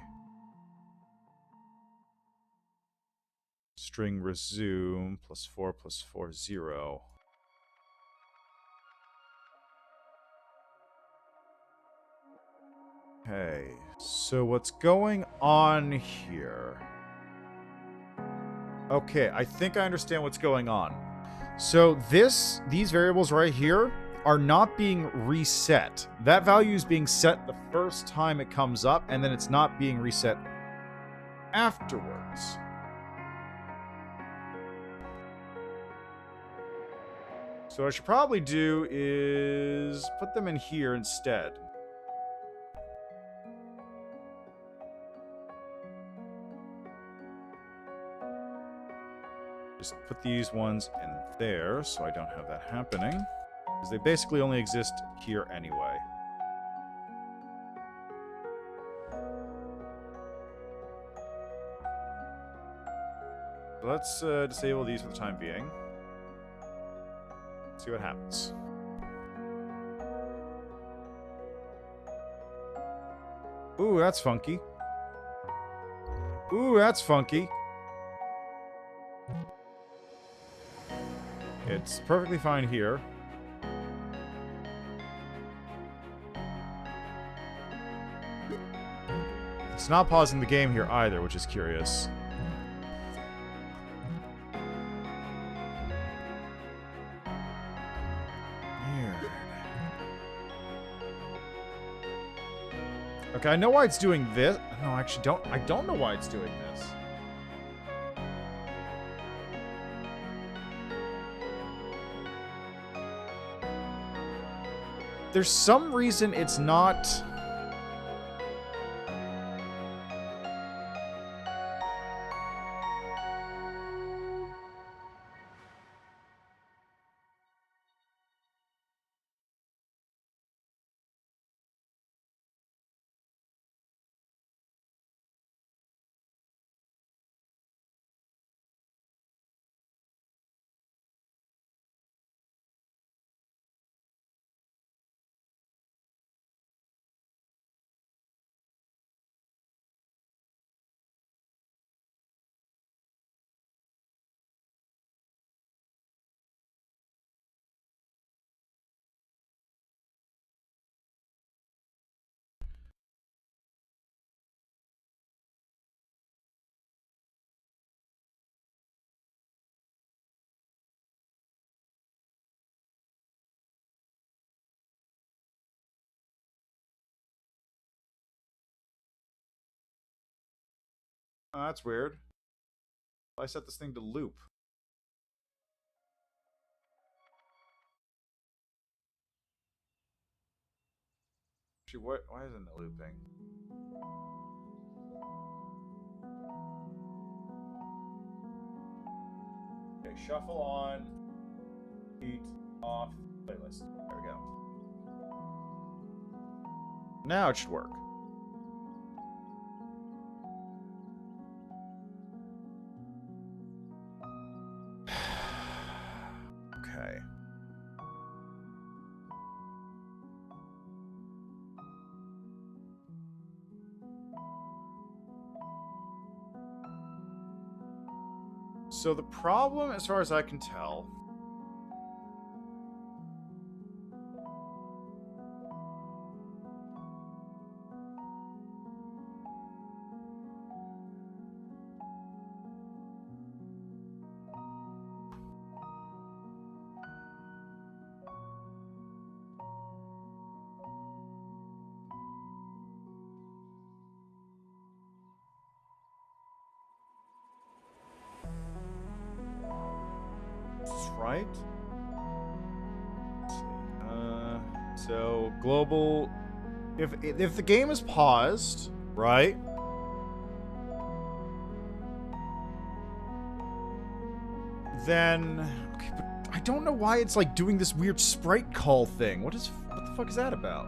String resume +4 0. Okay, so what's going on here? Okay, I think I understand what's going on. So these variables right here are not being reset. That value is being set the first time it comes up, and then it's not being reset afterwards. So what I should probably do is put them in here instead. Just put these ones in there so I don't have that happening. Because they basically only exist here anyway. So let's disable these for the time being. See what happens. Ooh, that's funky. Ooh, that's funky. It's perfectly fine here. It's not pausing the game here either, which is curious. Weird. Okay, I know why it's doing this. No, I actually don't. I don't know why it's doing this. There's some reason it's not... Oh, that's weird. I set this thing to loop. Actually, why isn't it looping? Okay, shuffle on, beat off, playlist. There we go. Now it should work. Okay. So the problem, as far as I can tell, right? Let's see. So global, if the game is paused, right? Then okay, but I don't know why it's like doing this weird sprite call thing. What the fuck is that about?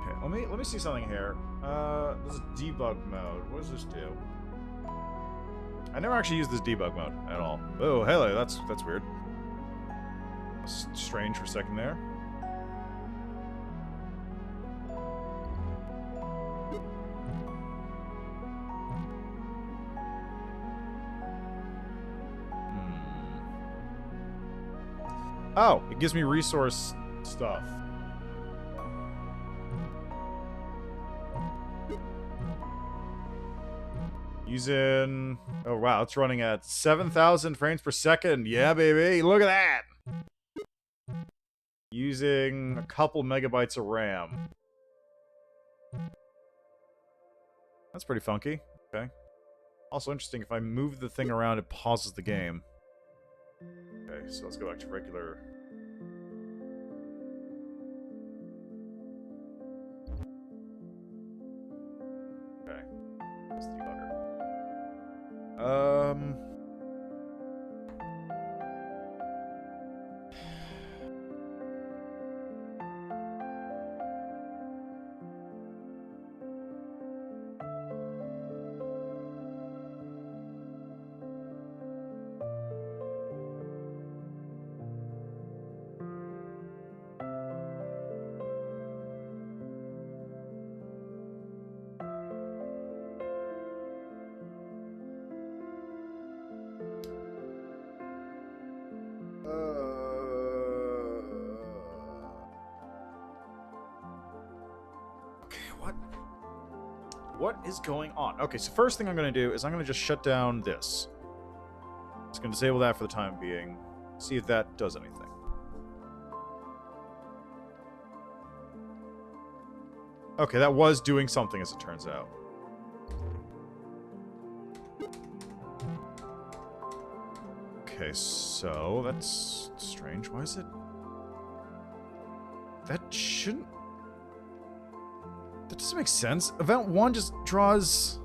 Okay, let me see something here. This is debug mode. What does this do? I never actually used this debug mode at all. Oh, hello, that's weird. Strange for a second there. Oh, it gives me resource stuff. Using... Oh, wow, it's running at 7,000 frames per second. Yeah, baby, look at that! Using a couple megabytes of RAM. That's pretty funky. Okay. Also interesting, if I move the thing around, it pauses the game. Okay, so let's go back to regular... Okay. That's the debugger. What is going on? Okay, so first thing I'm going to do is I'm going to just shut down this. Just going to disable that for the time being. See if that does anything. Okay, that was doing something as it turns out. Okay, so that's strange. Why is it... That shouldn't... That doesn't make sense. Event 1 just draws...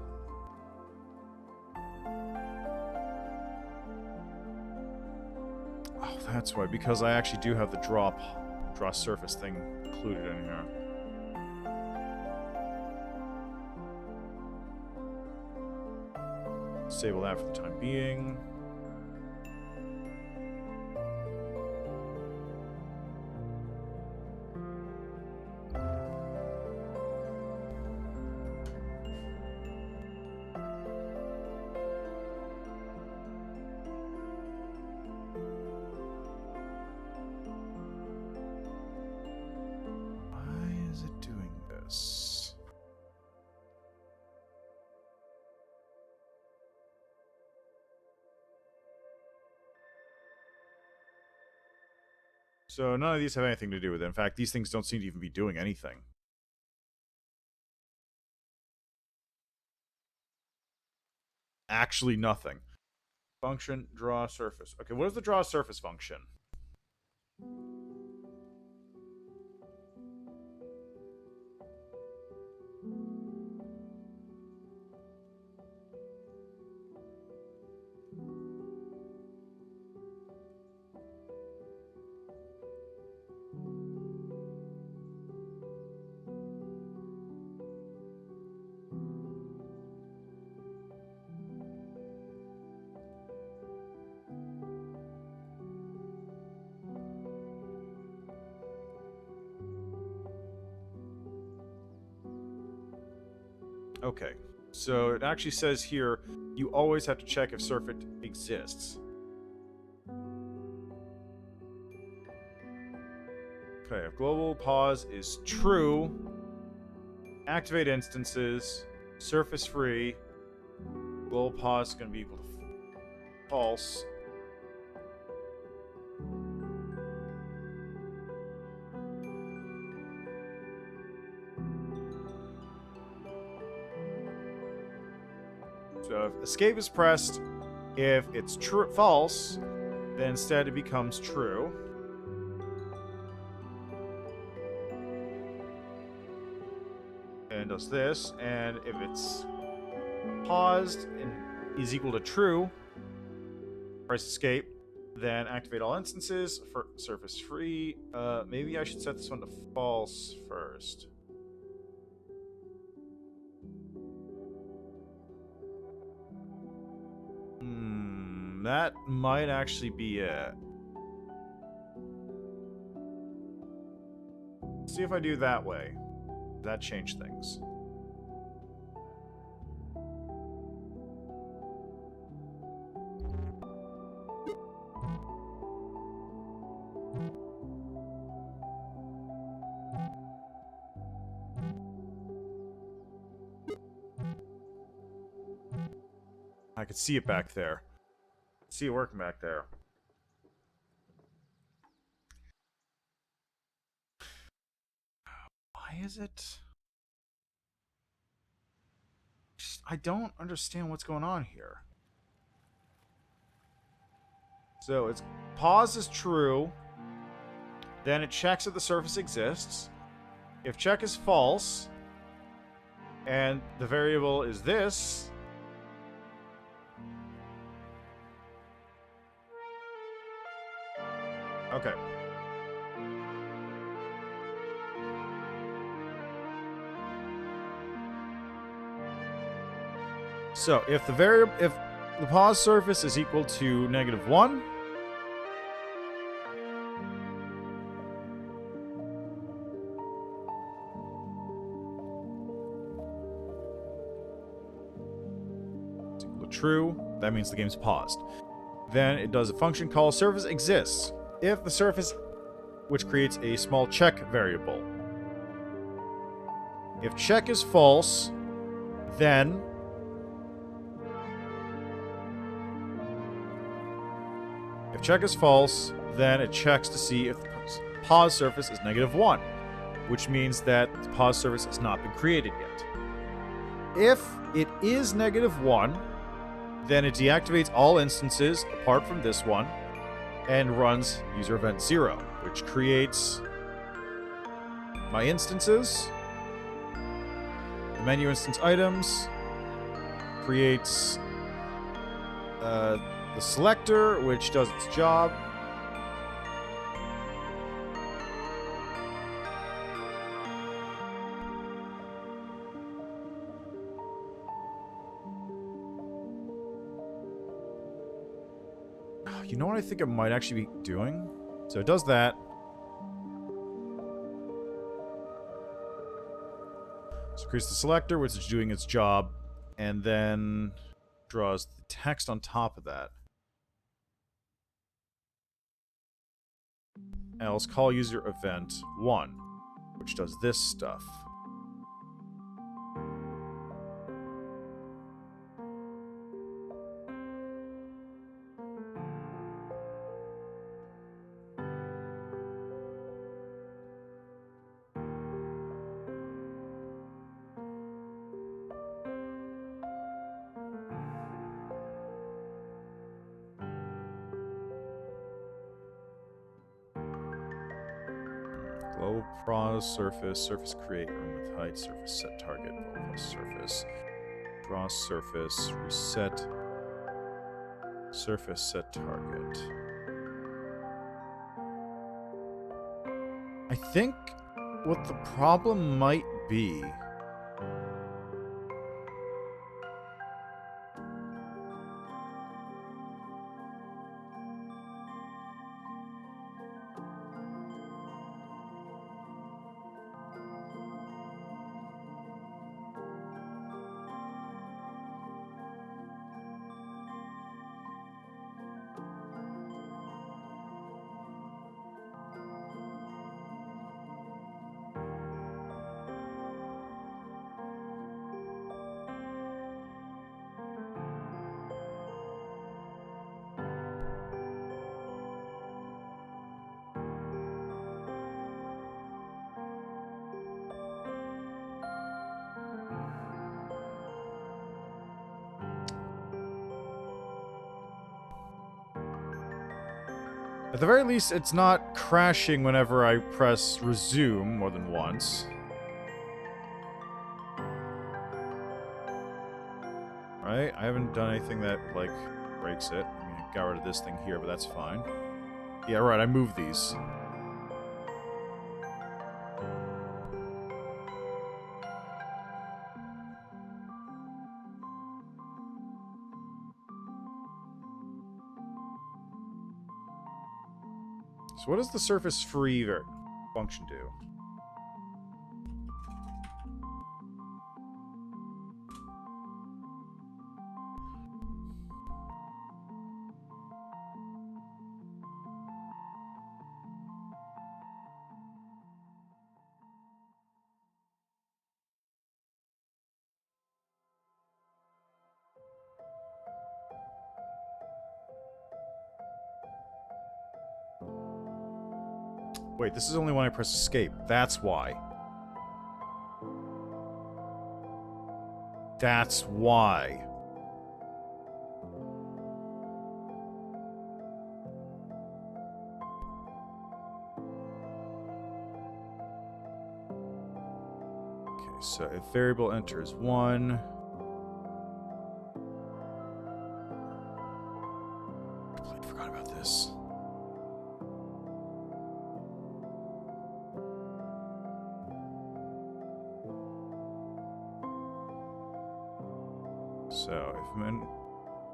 Oh, that's why. Because I actually do have the draw surface thing included in here. Disable that for the time being. So none of these have anything to do with it. In fact, these things don't seem to even be doing anything. actually nothing. Function draw surface. Okay, what is the draw surface function? Okay, so it actually says here, you always have to check if surfeit exists. Okay, if global pause is true, activate instances, surface free, global pause is going to be equal to false. So if escape is pressed, if it's false, then instead it becomes true. And does this, and if it's paused and is equal to true, press escape, then activate all instances for surface free. Maybe I should set this one to false first. That might actually be it. See if I do that way. That changed things. I could see it back there. See it working back there. Why is it? I don't understand what's going on here. So it's pause is true. Then it checks if the surface exists. If check is false, and the variable is this, okay. So if the pause surface is equal to -1, it's equal to true, that means the game's paused. Then it does a function call surface exists. If the surface, which creates a small check variable. If check is false, then check is false, then it checks to see if the pause surface is -1, which means that the pause surface has not been created yet. If it is -1, then it deactivates all instances apart from this one and runs user event 0, which creates my instances, the menu instance items, creates the selector, which does its job. You know what I think it might actually be doing? So it does that. So it creates the selector, which is doing its job, and then draws the text on top of that. Else call user event 1, which does this stuff. Global pause surface, surface create room with height, surface set target, global surface, draw surface, reset, surface set target. I think what the problem might be at the very least, it's not crashing whenever I press resume more than once. Right? I haven't done anything that, like, breaks it. I mean, I got rid of this thing here, but that's fine. Yeah, right, I moved these. So what does the surface free function do? Wait, this is only when I press escape. That's why. That's why. Okay, so if variable enters 1... I forgot about this. So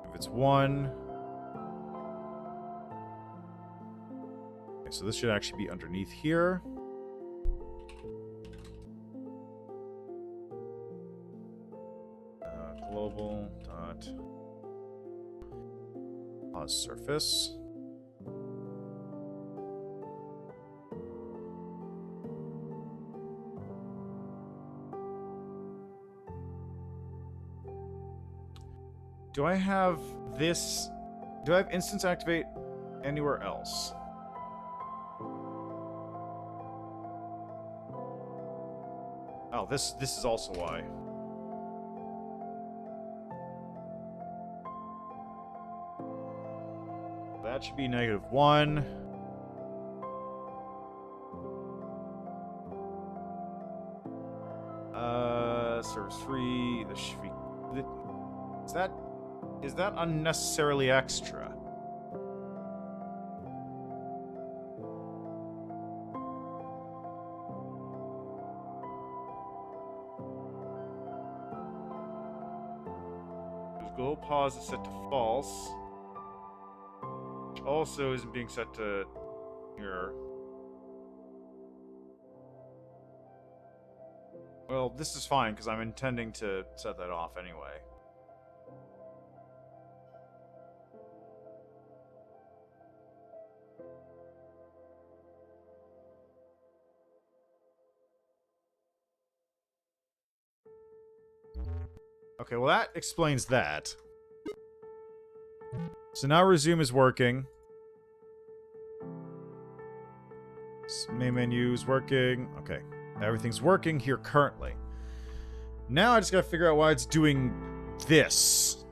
if it's 1, okay, so this should actually be underneath here. Global dot pause surface. Do I have this? Do I have instance activate anywhere else? Oh, this is also why. That should be -1. Service free. This should be. Is that unnecessarily extra? Global pause is set to false, which also isn't being set to here. Well, this is fine because I'm intending to set that off anyway. Okay, well that explains that. So now resume is working. Main menu is working. Okay, everything's working here currently. Now I just gotta figure out why it's doing this.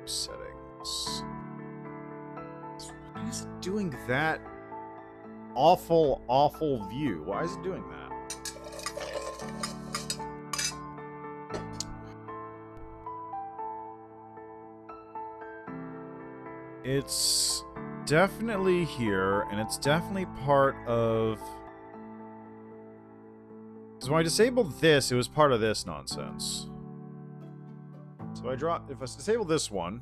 Settings. Why is it doing that awful, awful view? Why is it doing that? It's definitely here, and it's definitely part of... Because when I disabled this, it was part of this nonsense. So if I disable this one,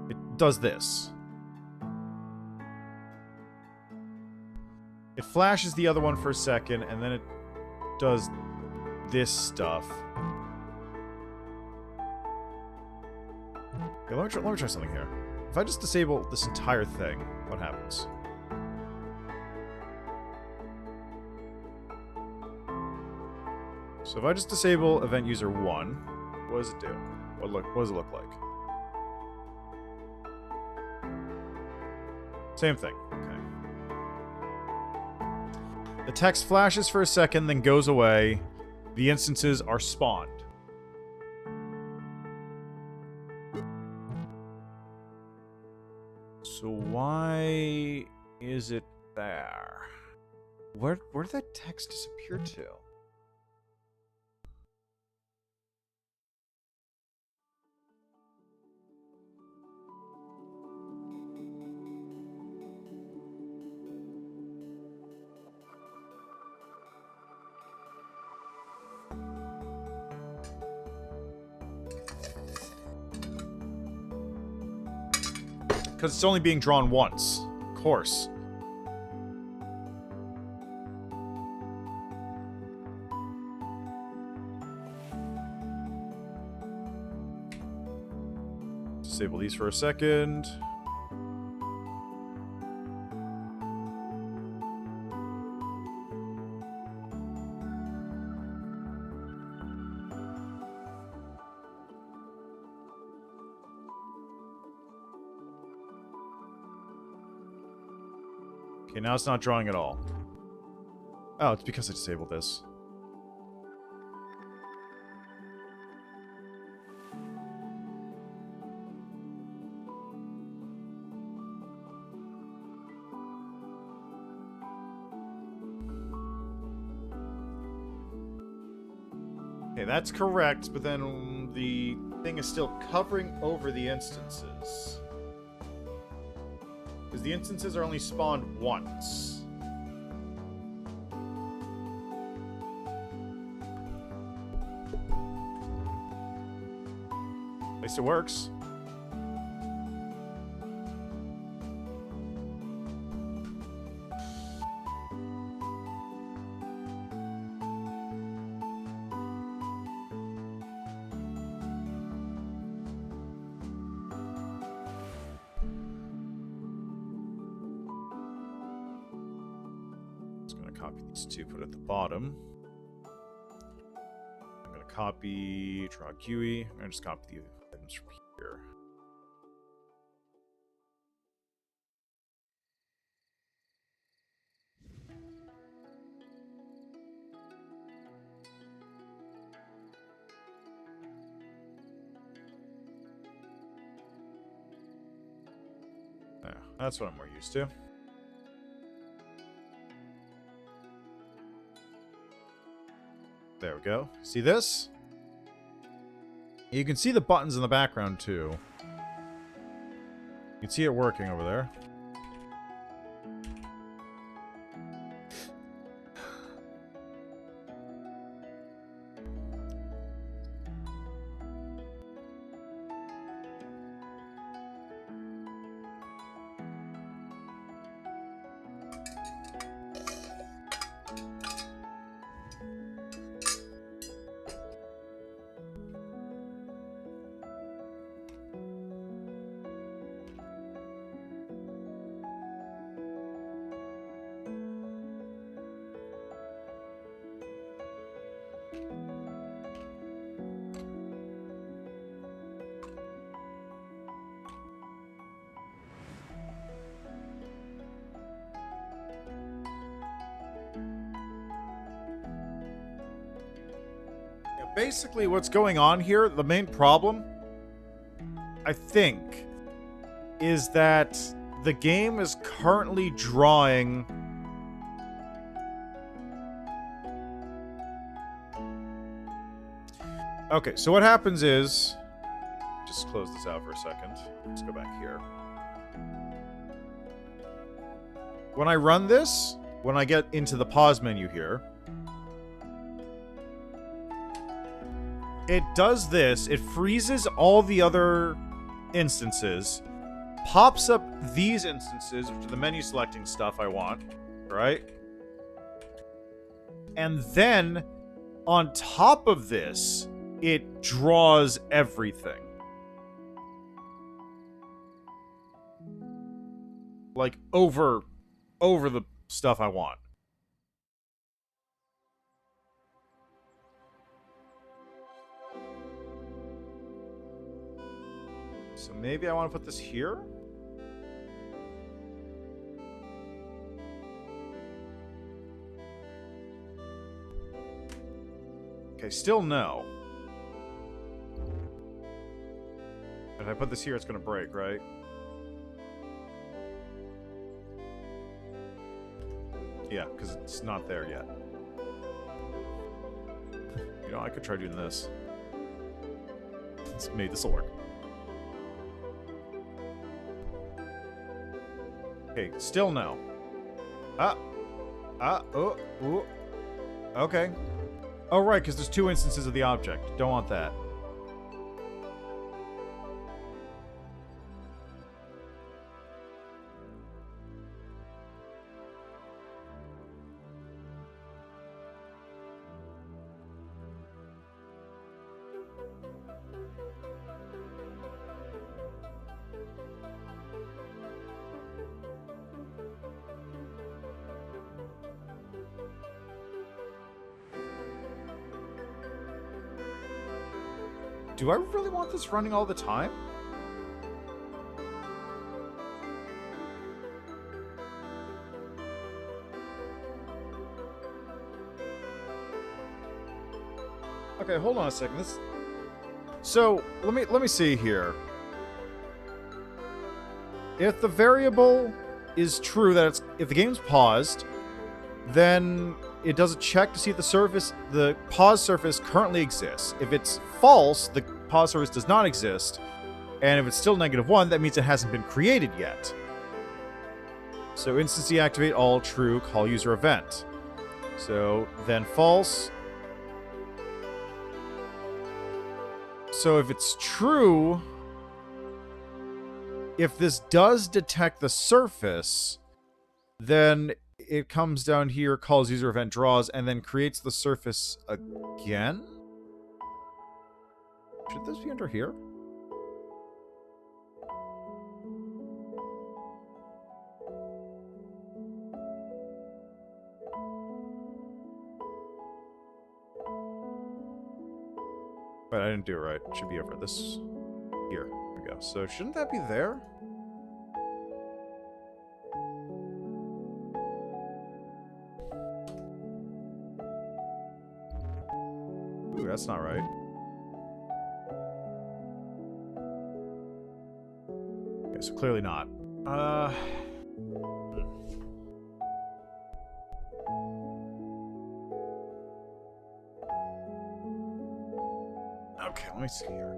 it does this. It flashes the other one for a second, and then it does this stuff. Okay, let me try something here. If I just disable this entire thing, what happens? So if I just disable event user 1, what does it do? What does it look like? Same thing. Okay. The text flashes for a second, then goes away. The instances are spawned. So why is it there? Where did that text disappear to? Because it's only being drawn once. Of course. Disable these for a second. Okay, now it's not drawing at all. Oh, it's because I disabled this. Okay, that's correct, but then the thing is still covering over the instances. Because the instances are only spawned once. At least it works. Copy these two, put it at the bottom. I'm going to copy draw GUI. I'm going to just copy the items from here. There, that's what I'm more used to. There we go. See this? You can see the buttons in the background, too. You can see it working over there. basically what's going on here, the main problem, I think, is that the game is currently drawing... Okay, so what happens is... Just close this out for a second. Let's go back here. When I run this, when I get into the pause menu here, it does this. It freezes all the other instances, pops up these instances, which are the menu selecting stuff I want, right? And then, on top of this, it draws everything. Like, over the stuff I want. So maybe I want to put this here? Okay, still no. If I put this here, it's going to break, right? Yeah, because it's not there yet. You know, I could try doing this. Maybe this will work. Okay, still no. Oh. Okay. Oh, right, because there's two instances of the object. Don't want that. Do I really want this running all the time? Okay, hold on a second. So, let me see here. If the variable is true that if the game's paused, then it does a check to see if the pause surface currently exists. If it's false, the pause surface does not exist. And if it's still -1, that means it hasn't been created yet. So instance deactivate all, true, call user event. So then false. So if it's true, if this does detect the surface, then it comes down here, calls user event, draws, and then creates the surface again? Should this be under here? But I didn't do it right. It should be over this here. There we go. So shouldn't that be there? Ooh, that's not right. Okay, so clearly not. Okay, let me see here.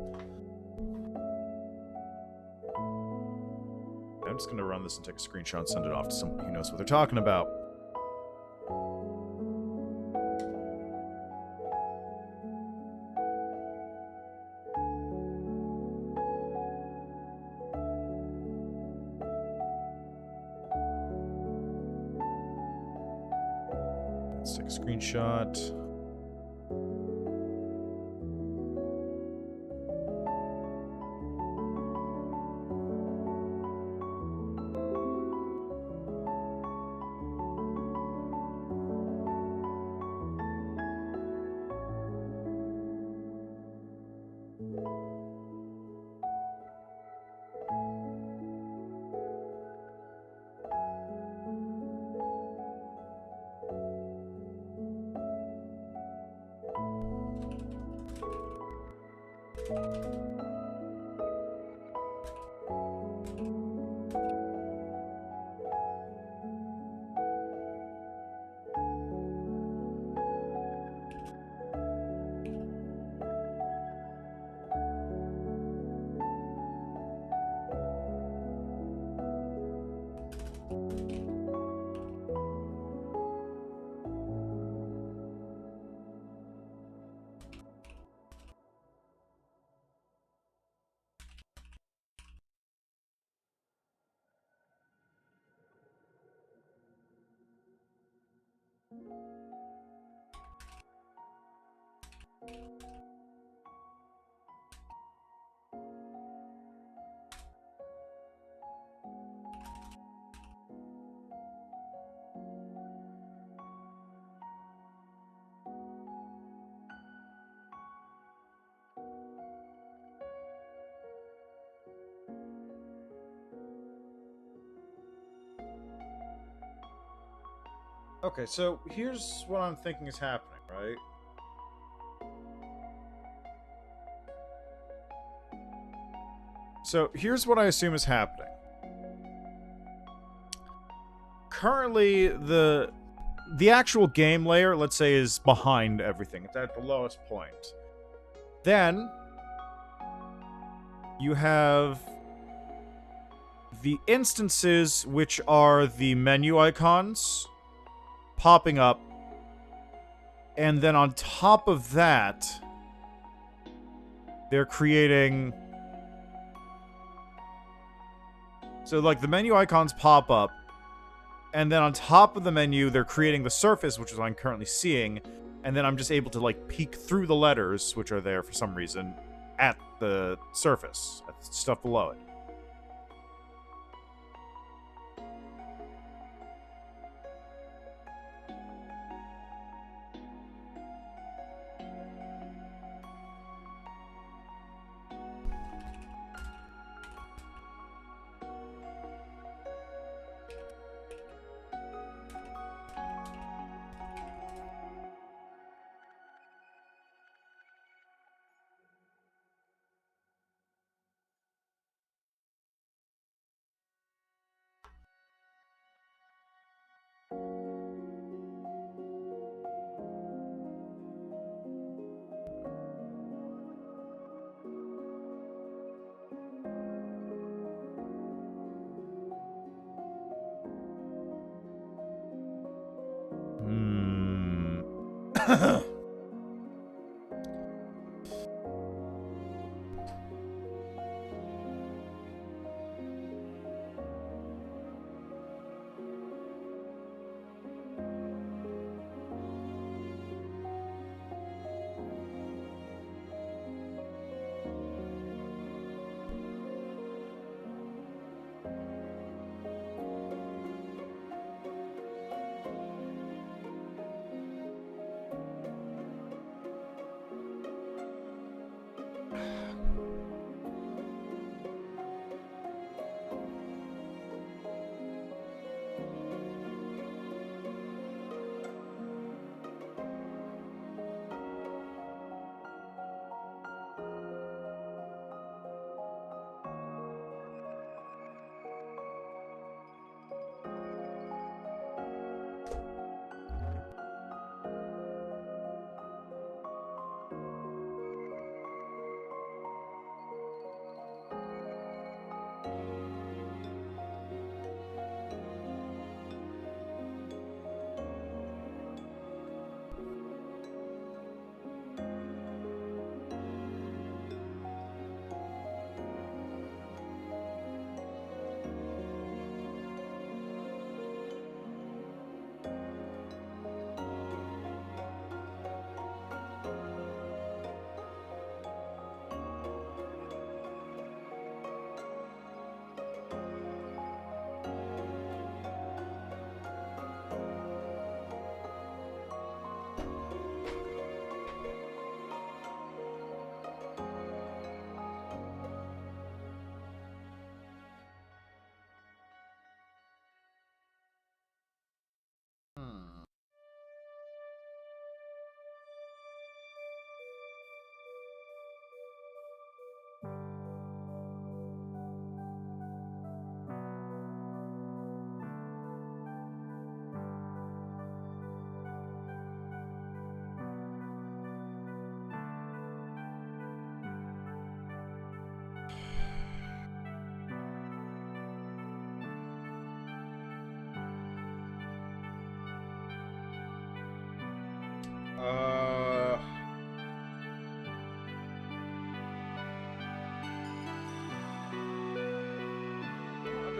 I'm just gonna run this and take a screenshot and send it off to someone who knows what they're talking about. Let's take a screenshot. Okay, so here's what I'm thinking is happening, right? So here's what I assume is happening. Currently, the actual game layer, let's say, is behind everything. It's at the lowest point. Then you have the instances, which are the menu icons popping up. And then on top of that, they're creating... So, like, the menu icons pop up, and then on top of the menu, they're creating the surface, which is what I'm currently seeing, and then I'm just able to, like, peek through the letters, which are there for some reason, at the surface, at the stuff below it.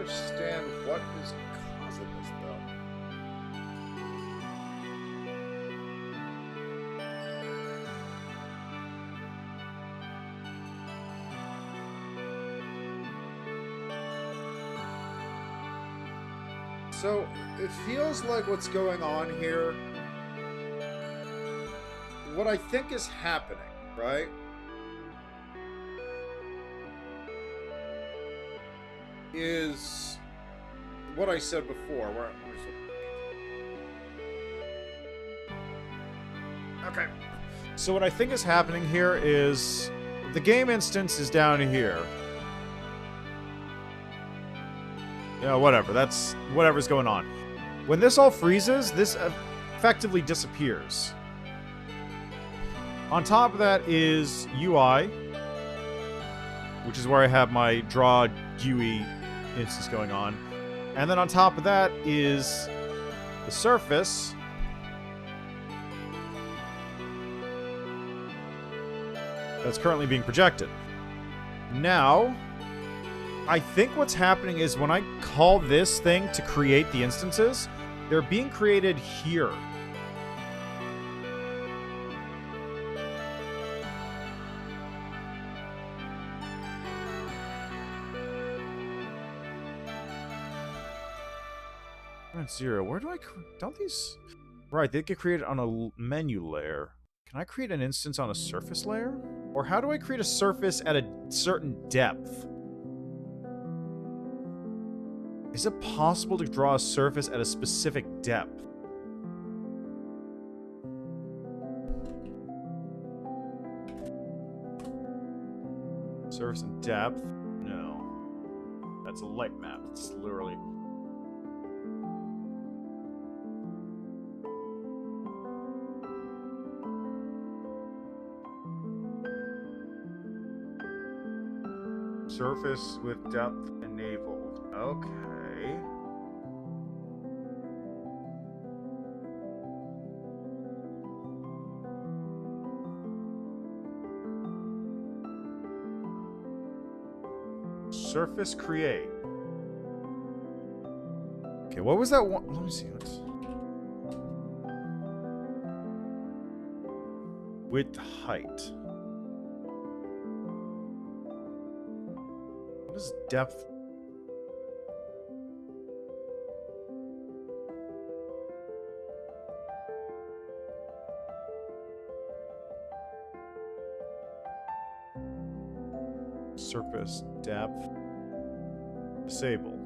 Understand what is causing this though. So it feels like what's going on here, what I think is happening, right? Is what I said before. Okay. So what I think is happening here is the game instance is down here. Yeah, whatever. That's whatever's going on. When this all freezes, this effectively disappears. On top of that is UI, which is where I have my draw GUI instance going on. And then on top of that is the surface. That's currently being projected. Now, I think what's happening is when I call this thing to create the instances, they're being created here. Zero. Where do I... Don't these... Right, they get created on a menu layer. Can I create an instance on a surface layer? Or how do I create a surface at a certain depth? Is it possible to draw a surface at a specific depth? Surface and depth? No. That's a light map. It's literally... Surface with depth enabled. Okay. Surface create. Okay, what was that one? Let me see. Width, height. What is depth? Surface depth. Disable.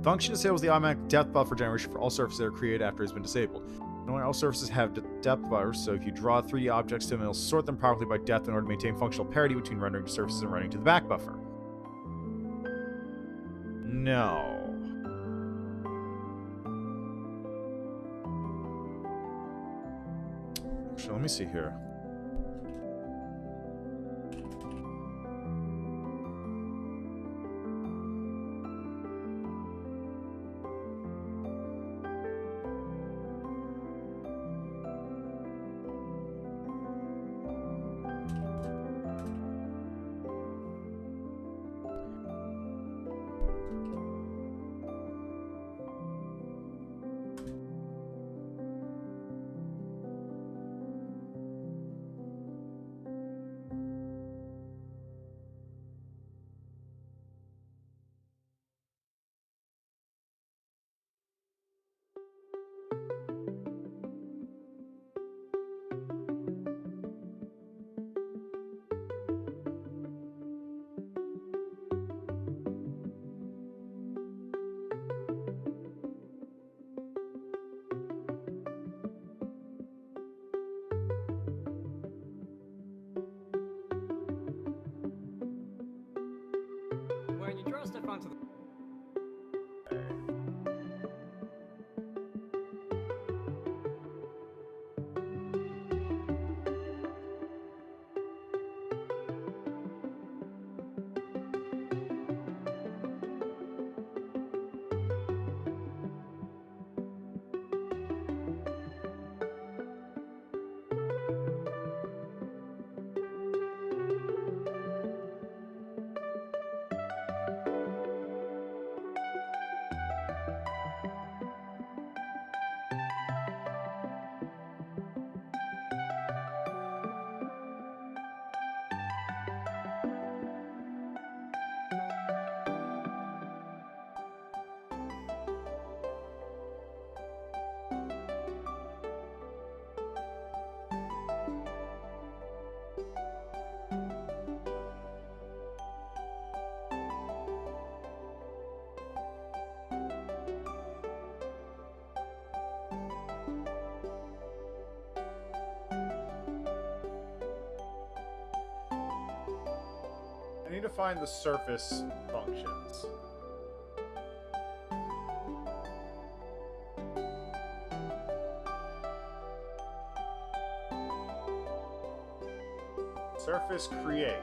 Function disables the automatic depth buffer generation for all surfaces that are created after it has been disabled. Knowing all surfaces have depth buffers, so if you draw 3D objects to them, it'll sort them properly by depth in order to maintain functional parity between rendering surfaces and rendering to the back buffer. No. Actually, let me see here. need to find the surface functions. Surface create.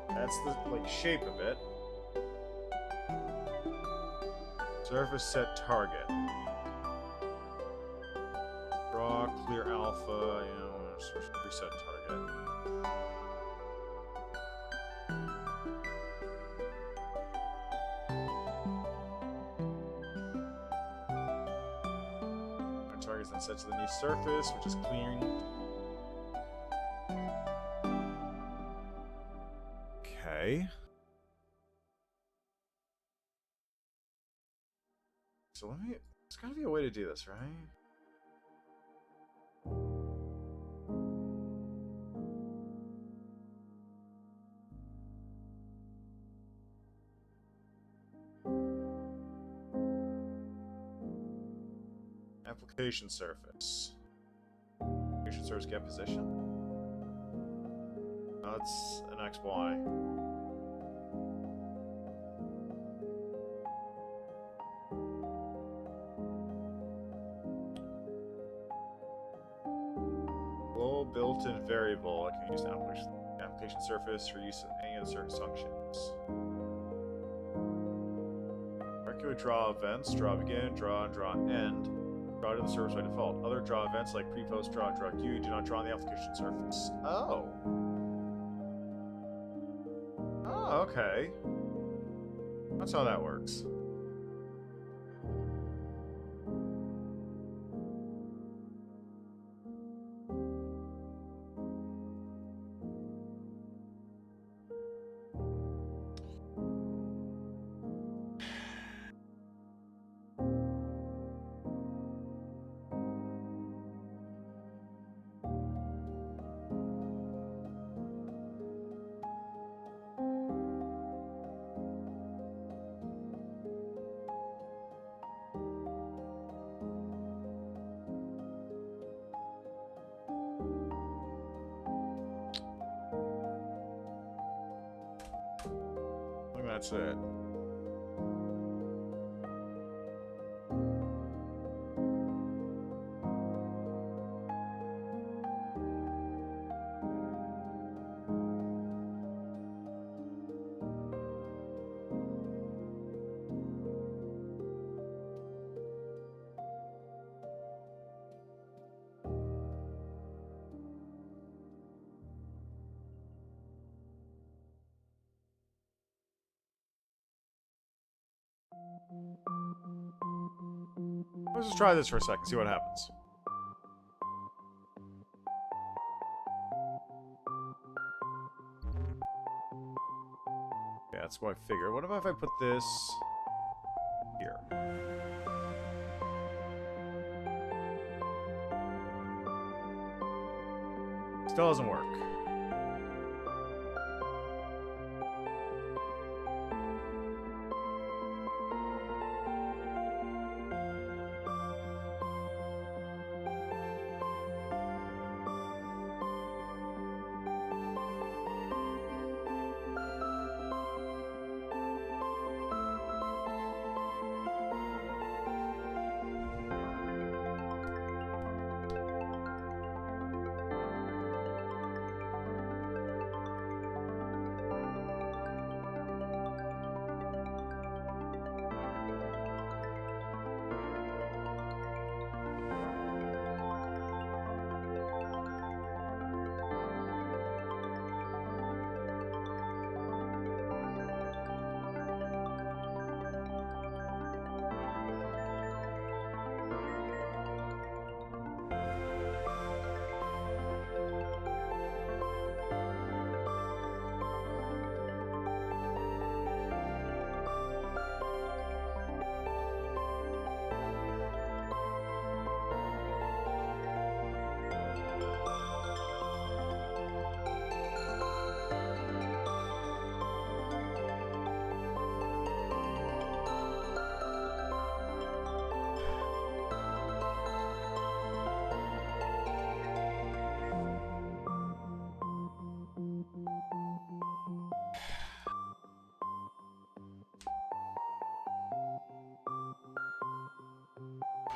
That's the like shape of it. Surface set target. Draw clear alpha. You know, reset target. Our target is then set to the new surface, which is clearing. Okay. So let me. There's gotta be a way to do this, right? Application surface. Application surface get position. Oh, it's an XY. Global built-in variable. I can use the application surface for use of any of the surface functions. Regular draw events, draw begin, draw and draw end. Draw to the surface by default. Other draw events like pre-post draw, draw queue do not draw on the application surface. Oh. Oh, okay. That's how that works. That's it. Let's just try this for a second, see what happens. Yeah, that's what I figured. What about if I put this here? Still doesn't work.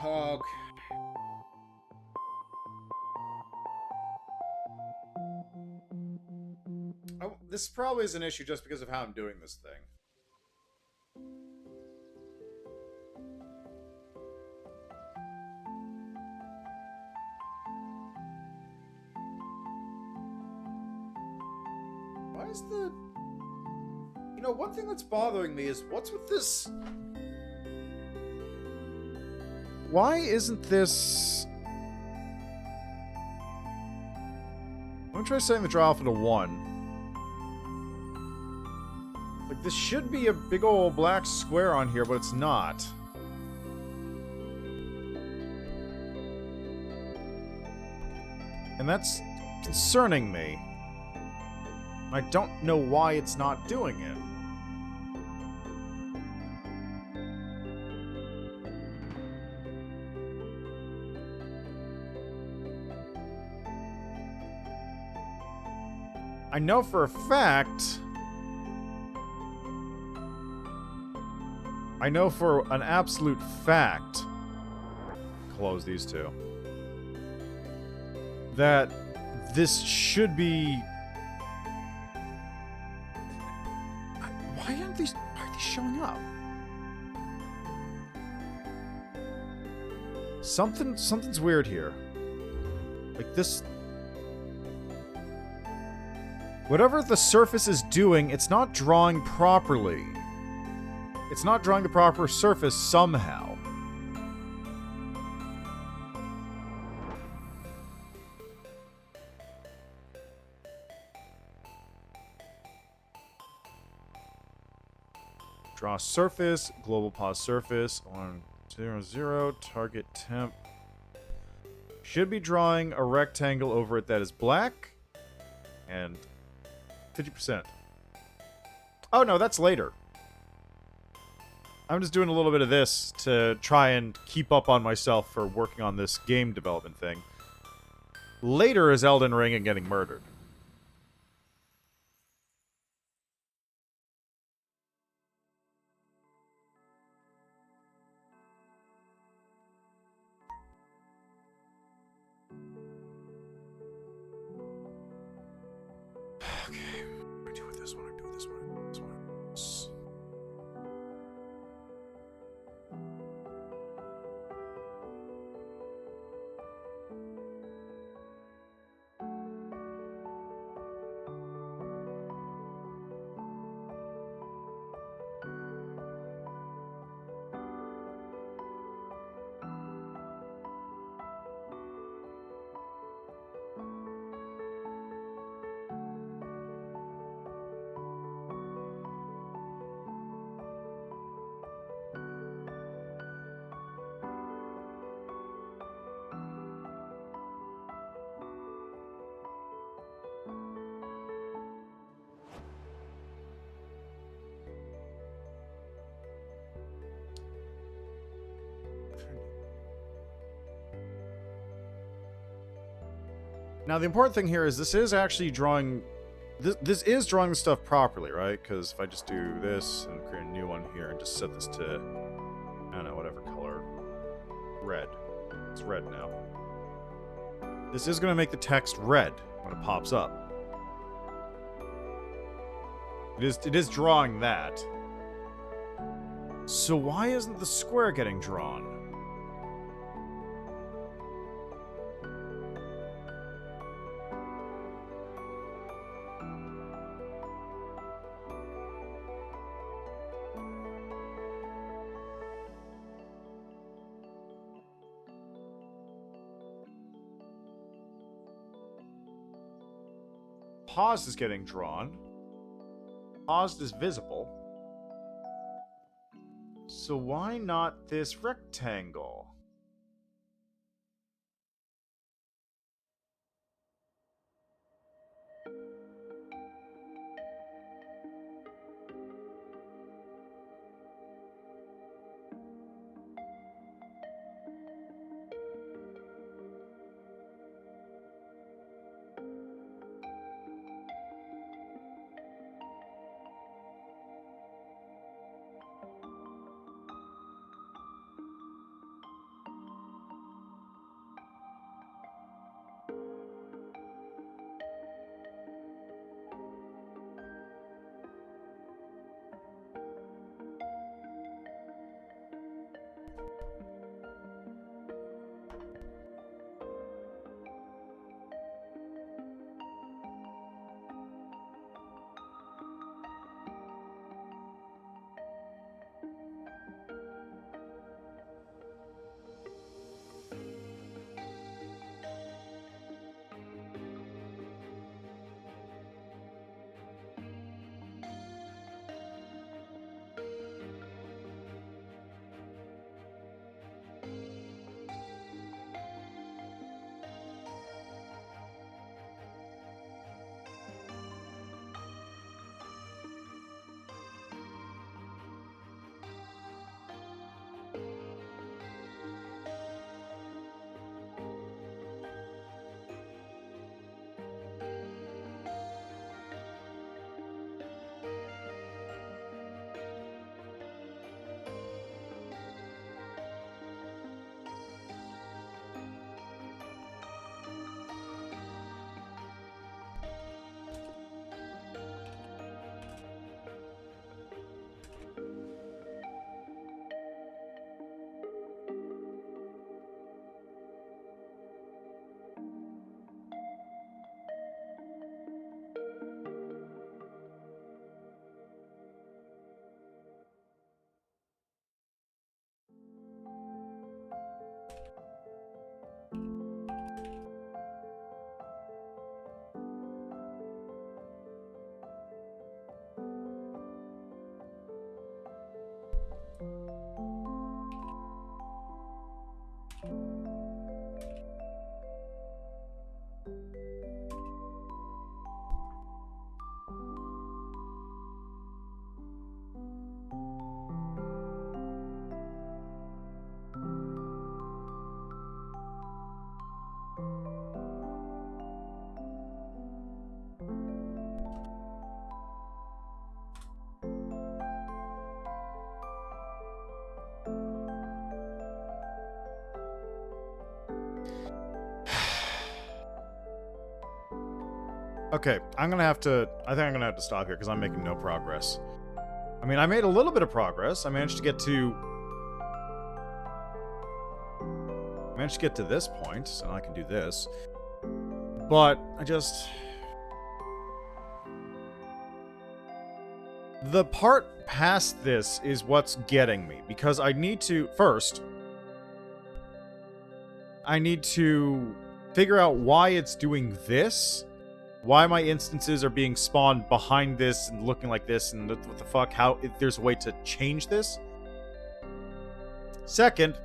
Okay. Oh, this probably is an issue just because of how I'm doing this thing. Why is the... You know, one thing that's bothering me is what's with this... Why isn't this... I'm gonna try setting the draw alpha to 1. Like, this should be a big old black square on here, but it's not. And that's concerning me. I don't know why it's not doing it. I know for a fact... I know for an absolute fact... Close these two. That this should be... Why are these showing up? Something's weird here. Like this... Whatever the surface is doing, it's not drawing properly. It's not drawing the proper surface somehow. Draw surface, global pause surface, 1, 0, 0, target temp. Should be drawing a rectangle over it that is black. And 50%. Oh no, that's later. I'm just doing a little bit of this to try and keep up on myself for working on this game development thing. Later is Elden Ring and getting murdered. Okay, I do with this one, I do with this one, I do with this one. Now, the important thing here is this is actually drawing... This is drawing the stuff properly, right? Because if I just do this and create a new one here and just set this to... I don't know, whatever color. Red. It's red now. This is going to make the text red when it pops up. It is drawing that. So why isn't the square getting drawn? Paused is getting drawn. Paused is visible. So why not this rectangle? Okay, I think I'm gonna have to stop here because I'm making no progress. I mean, I made a little bit of progress. I managed to get to this point, so now I can do this. But the part past this is what's getting me, because I need to figure out why it's doing this. Why my instances are being spawned behind this and looking like this, and what the fuck, how, if there's a way to change this. Second,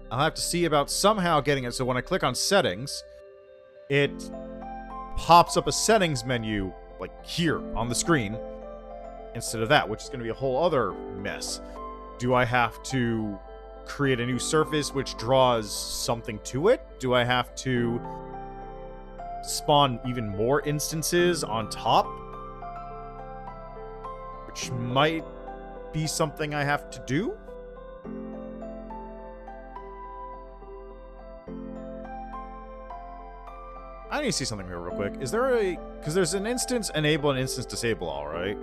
I'll have to see about somehow getting it so when I click on settings, it pops up a settings menu, like here on the screen, instead of that, which is going to be a whole other mess. Do I have to create a new surface which draws something to it? Do I have to spawn even more instances on top? Which might be something I have to do? I need to see something here real quick. Is there a... because there's an instance enable and instance disable, alright?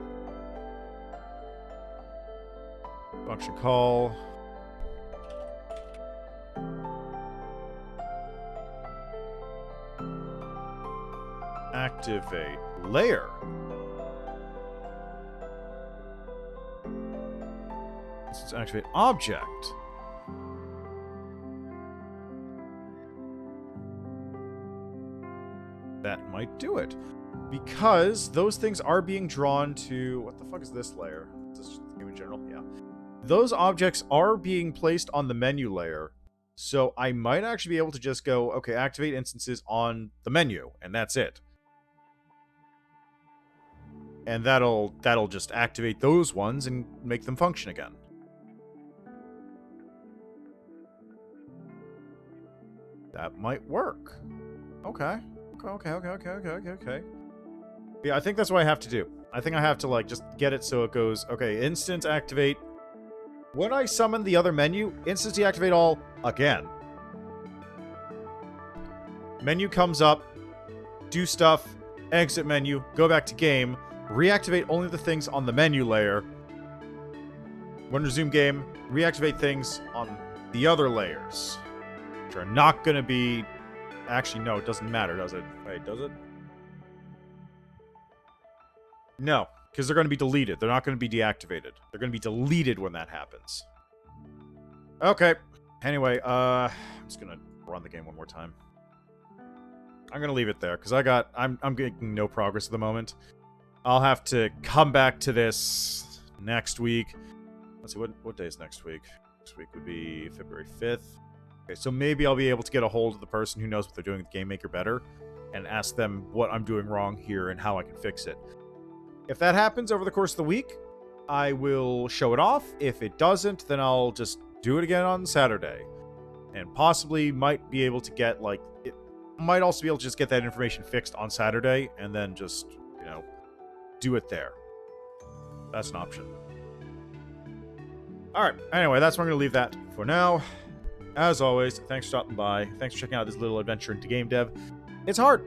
Function call... activate layer. Let's activate object. That might do it. Because those things are being drawn to... what the fuck is this layer? Is this just the game in general? Yeah. Those objects are being placed on the menu layer. So I might actually be able to just go, okay, activate instances on the menu, and that's it. And that'll just activate those ones and make them function again. That might work. Okay. Okay. Yeah, I think that's what I have to do. I think I have to, like, just get it so it goes, okay, instance activate. When I summon the other menu, instance deactivate all again. Menu comes up, do stuff, exit menu, go back to game, reactivate only the things on the menu layer. When resume game, reactivate things on the other layers, which are not going to be... actually, no, it doesn't matter, does it? Wait, does it? No, because they're going to be deleted. They're not going to be deactivated. They're going to be deleted when that happens. Okay. Anyway, I'm just going to run the game one more time. I'm going to leave it there, because I'm making no progress at the moment. I'll have to come back to this next week. Let's see, what day is next week? Next week would be February 5th. Okay, so maybe I'll be able to get a hold of the person who knows what they're doing with GameMaker better and ask them what I'm doing wrong here and how I can fix it. If that happens over the course of the week, I will show it off. If it doesn't, then I'll just do it again on Saturday. And possibly might be able to get, like... it might also be able to just get that information fixed on Saturday and then just, you know, do it there. That's an option. Alright, anyway, that's where I'm going to leave that for now. As always, thanks for stopping by. Thanks for checking out this little adventure into game dev. It's hard.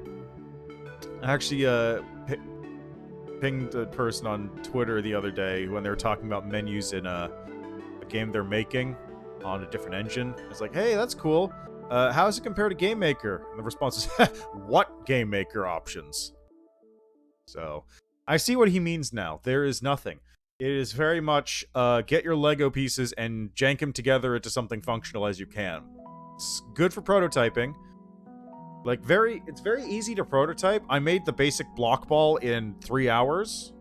I actually pinged a person on Twitter the other day when they were talking about menus in a game they're making on a different engine. It's like, hey, that's cool. How does it compare to GameMaker? And the response is, what GameMaker options? So, I see what he means now. There is nothing. It is very much, get your Lego pieces and jank them together into something functional as you can. It's good for prototyping. Like, it's very easy to prototype. I made the basic BlockBall in 3 hours.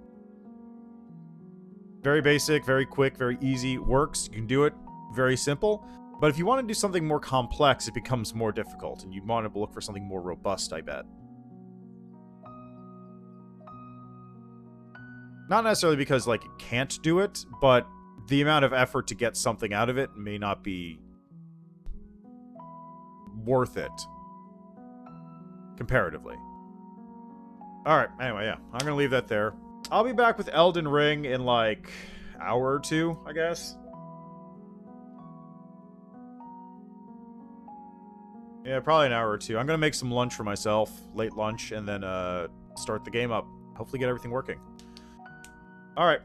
Very basic, very quick, very easy. Works. You can do it. Very simple. But if you want to do something more complex, it becomes more difficult. And you want to look for something more robust, I bet. Not necessarily because, like, it can't do it, but the amount of effort to get something out of it may not be worth it. Comparatively. Alright, anyway, yeah. I'm gonna leave that there. I'll be back with Elden Ring in, like, an hour or two, I guess. Yeah, probably an hour or two. I'm gonna make some lunch for myself, late lunch, and then start the game up. Hopefully get everything working. Alright.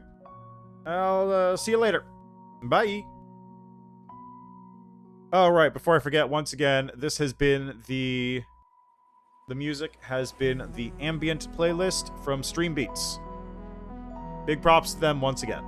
I'll see you later. Bye. Alright, before I forget, once again, this has been the music has been the ambient playlist from StreamBeats. Big props to them once again.